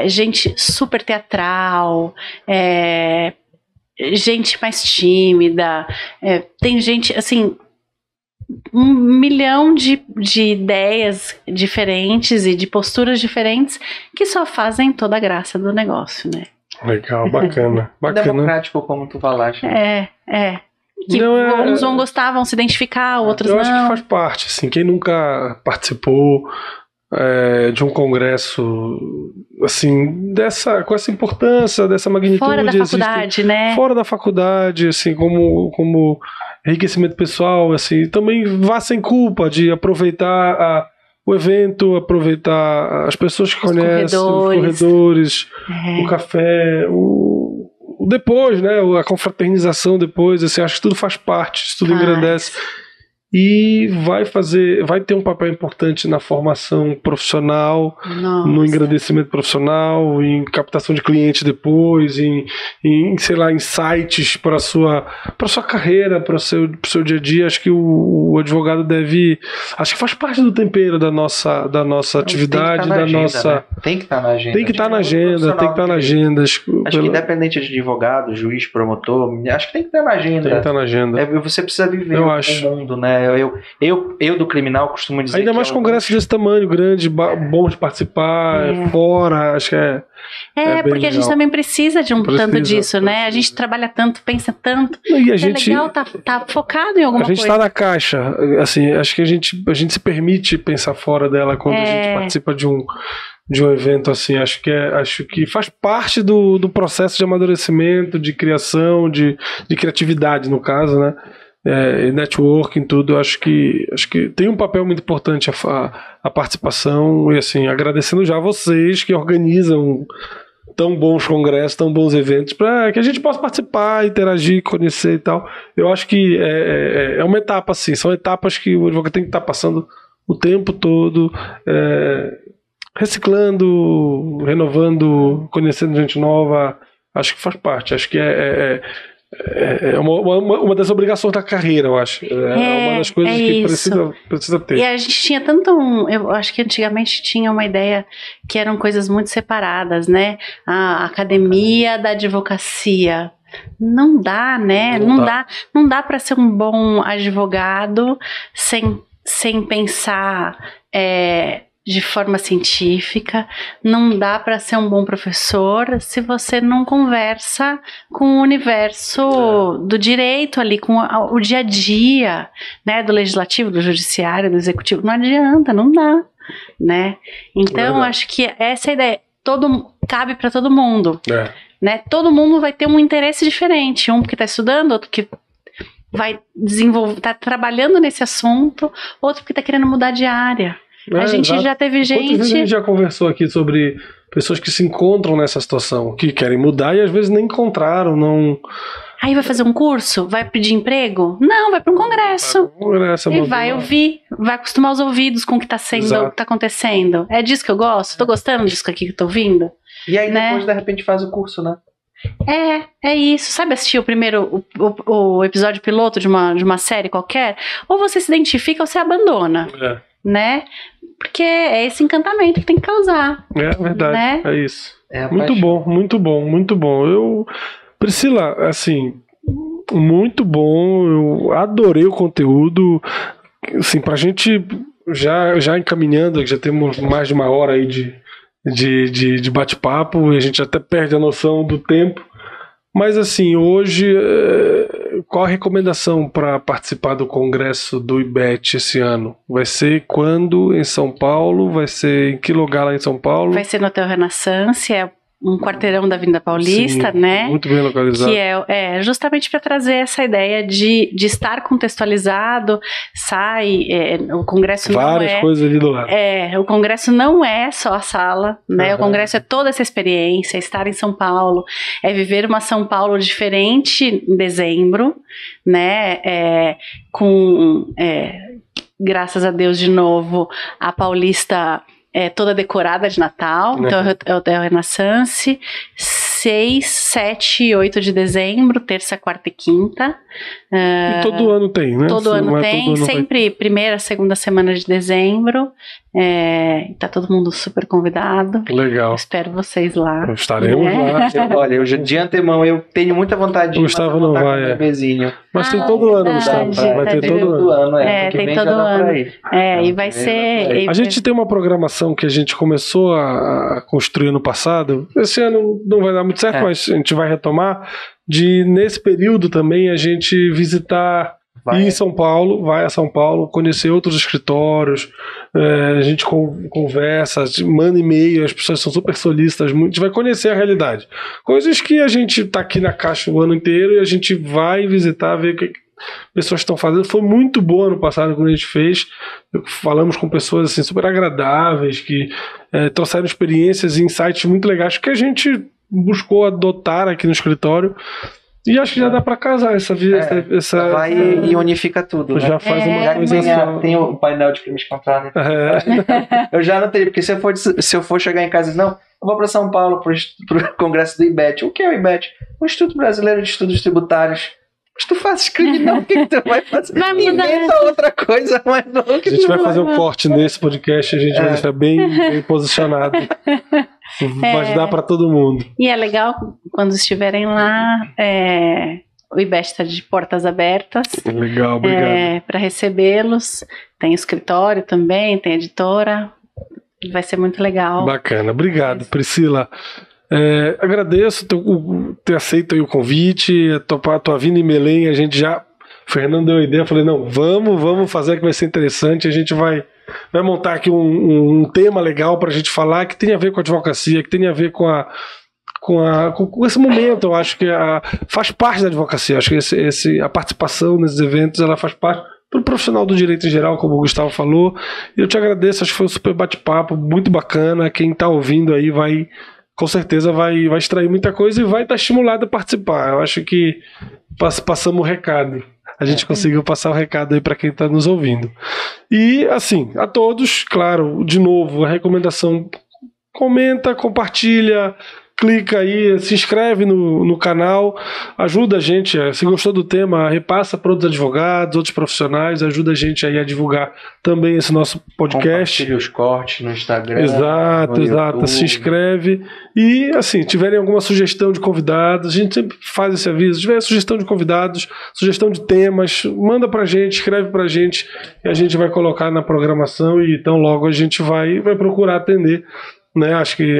gente super teatral, gente mais tímida, tem gente, assim... 1 milhão de ideias diferentes e de posturas diferentes que só fazem toda a graça do negócio, né? Legal, bacana. Democrático, como tu falaste. Que uns vão gostar, vão se identificar, outros não. Eu acho que faz parte, assim, quem nunca participou de um congresso assim, com essa importância, dessa magnitude. Fora da faculdade, né? Fora da faculdade, assim, como enriquecimento pessoal, assim, também vá sem culpa de aproveitar o evento, aproveitar as pessoas que conhecem, os corredores, o café, o depois, né? A confraternização depois, assim, acho que tudo faz parte, isso tudo engrandece. E vai ter um papel importante na formação profissional, no engrandecimento profissional, em captação de clientes depois, em sei lá, insights para a sua carreira, para o seu dia a dia. Acho que o advogado acho que faz parte do tempero da nossa atividade, Tem que estar na agenda. Tem que estar na agenda. Acho que independente de advogado, juiz, promotor, acho que tem que estar na agenda. Tem que estar na agenda. Você precisa viver o mundo, né? Eu do criminal costumo dizer ainda mais congressos desse tamanho, grande, bom de participar, fora, acho que porque legal. A gente também precisa de tanto disso, né? A gente trabalha tanto, pensa tanto, e é legal tá focado em alguma coisa. A gente tá na caixa, assim, acho que a gente se permite pensar fora dela quando a gente participa de um evento assim. Acho que faz parte do processo de amadurecimento, de criação, de criatividade, no caso, né? Networking, tudo. Acho que tem um papel muito importante a participação, e assim, agradecendo já a vocês que organizam tão bons congressos, tão bons eventos, para que a gente possa participar, interagir, conhecer e tal. Eu acho que é uma etapa assim, são etapas que o advogado tem que estar passando o tempo todo, reciclando, renovando, conhecendo gente nova. Acho que faz parte, acho que é uma das obrigações da carreira, eu acho. Uma das coisas que precisa ter. E a gente tinha eu acho que antigamente tinha uma ideia que eram coisas muito separadas, né? A academia da advocacia. Não dá, né? Não dá para ser um bom advogado sem pensar de forma científica. Não dá para ser um bom professor se você não conversa com o universo do direito ali, com o dia a dia, né, do legislativo, do judiciário, do executivo. Não adianta, não dá, né? Então, acho que essa é a ideia. Cabe para todo mundo, né? Todo mundo vai ter um interesse diferente, um que está estudando, outro que vai tá trabalhando nesse assunto, outro que está querendo mudar de área. A gente já teve gente... Quantas vezes a gente já conversou aqui sobre pessoas que se encontram nessa situação, que querem mudar e às vezes nem encontraram, não... Aí vai fazer um curso? Vai pedir emprego? Não, vai para um congresso. E vai ouvir, vai acostumar os ouvidos com o que está o que tá acontecendo. É disso que eu gosto? Tô gostando disso aqui que eu tô ouvindo? E aí depois, de repente, faz o curso, né? É isso. Sabe assistir o episódio piloto de uma série qualquer? Ou você se identifica ou você abandona. Né? Porque é esse encantamento que tem que causar. É verdade, né? É isso. Muito paixão. bom, muito bom, muito bom. Priscila, assim, muito bom. Eu adorei o conteúdo. Assim, pra gente já encaminhando, já temos mais de uma hora aí de bate-papo, e a gente até perde a noção do tempo. Mas assim, hoje, qual a recomendação para participar do congresso do IBET esse ano? Vai ser quando em São Paulo? Vai ser em que lugar lá em São Paulo? Vai ser no Hotel Renaissance, um quarteirão da Avenida Paulista, né? Muito bem localizado. Que é justamente para trazer essa ideia de estar contextualizado. O congresso várias coisas ali do lado. O congresso não é só a sala, né? O congresso é toda essa experiência, estar em São Paulo, viver uma São Paulo diferente em dezembro, né? Graças a Deus, de novo, a Paulista toda decorada de Natal. Então é o Hotel Renaissance, 6, 7 e 8 de dezembro, terça, quarta e quinta. E todo ano tem, né? Todo ano tem, sempre primeira, segunda semana de dezembro. Tá todo mundo super convidado. Legal. Espero vocês lá. Estaremos lá. Olha, de antemão eu tenho muita vontade de ir. Gustavo não vai, bebezinho. Mas tem todo ano, Gustavo. Vai ter todo ano. Tem todo ano. E vai ser... A gente tem uma programação que a gente começou a construir no passado. Esse ano não vai dar muito certo, mas a gente vai retomar. Nesse período também, a gente visitar E em São Paulo, vai a São Paulo, conhecer outros escritórios, a gente conversa, manda e-mail, as pessoas são super solistas, a gente vai conhecer a realidade. Coisas que a gente tá aqui na Caixa o ano inteiro e a gente vai visitar, ver o que pessoas estão fazendo. Foi muito bom ano passado quando a gente fez. Falamos com pessoas assim, super agradáveis, que trouxeram experiências e insights muito legais que a gente buscou adotar aqui no escritório. E acho que já dá para casar essa vai e unifica tudo. Já né? faz uma coisa só. Tem o painel de crimes contra, né? Eu já não teria, porque se eu for chegar em casa e dizer, não, eu vou para São Paulo pro congresso do IBET. O que é o IBET? O Instituto Brasileiro de Estudos Tributários. Mas tu fazes criminal, o que tu vai fazer? Inventa outra coisa, mas não. A gente vai fazer um corte nesse podcast, a gente vai deixar bem posicionado. Vai dar para todo mundo. E é legal quando estiverem lá, o IBET está de portas abertas. Legal, obrigado. Para recebê-los. Tem escritório também, tem editora. Vai ser muito legal. Bacana, obrigado, Priscila. Agradeço ter aceito aí o convite, a tua vinda em Belém. A gente já, o Fernando deu a ideia, eu falei, não, vamos fazer, que vai ser interessante. A gente vai montar aqui um tema legal para a gente falar, que tem a ver com a advocacia, que tem a ver com esse momento. Eu acho que faz parte da advocacia. Eu acho que a participação nesses eventos, ela faz parte para o profissional do direito em geral, como o Gustavo falou. E eu te agradeço, acho que foi um super bate-papo, muito bacana. Quem está ouvindo aí com certeza vai extrair muita coisa e vai estar estimulado a participar. Eu acho que passamos o recado. A gente conseguiu passar o recado aí para quem está nos ouvindo. E, assim, a todos, claro, de novo, a recomendação: comenta, compartilha, clica aí, se inscreve no canal, ajuda a gente. Se gostou do tema, repassa para outros advogados, outros profissionais, ajuda a gente aí a divulgar também esse nosso podcast. Compartilha os cortes no Instagram. Exato. Se inscreve. E, assim, tiverem alguma sugestão de convidados, a gente sempre faz esse aviso. Se tiver sugestão de convidados, sugestão de temas, manda pra gente, escreve pra gente, e a gente vai colocar na programação, e então logo a gente vai procurar atender. Né, acho que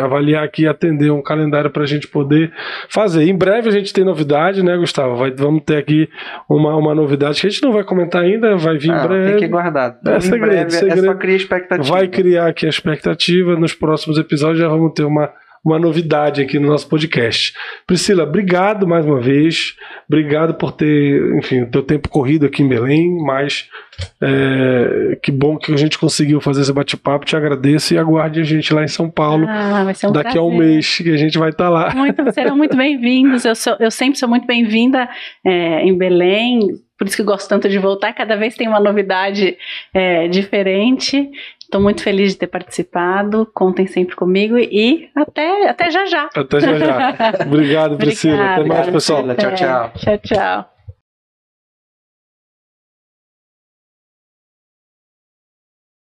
avaliar aqui e atender um calendário para a gente poder fazer. Em breve a gente tem novidade, né, Gustavo? Vamos ter aqui uma novidade que a gente não vai comentar ainda, vai vir em breve. Tem que guardar. Segredo. É só criar expectativa. Vai criar aqui a expectativa. Nos próximos episódios já vamos ter uma novidade aqui no nosso podcast. Priscila, obrigado mais uma vez. Obrigado por ter, enfim, o teu tempo corrido aqui em Belém, mas que bom que a gente conseguiu fazer esse bate-papo. Te agradeço e aguarde a gente lá em São Paulo vai ser daqui a um mês, que a gente vai estar lá. Serão muito bem-vindos. Eu sempre sou muito bem-vinda em Belém. Por isso que gosto tanto de voltar. Cada vez tem uma novidade diferente. Estou muito feliz de ter participado. Contem sempre comigo e até já já. Até já já. Obrigado, Priscila. Até mais, pessoal. Tchau, tchau. Tchau, tchau.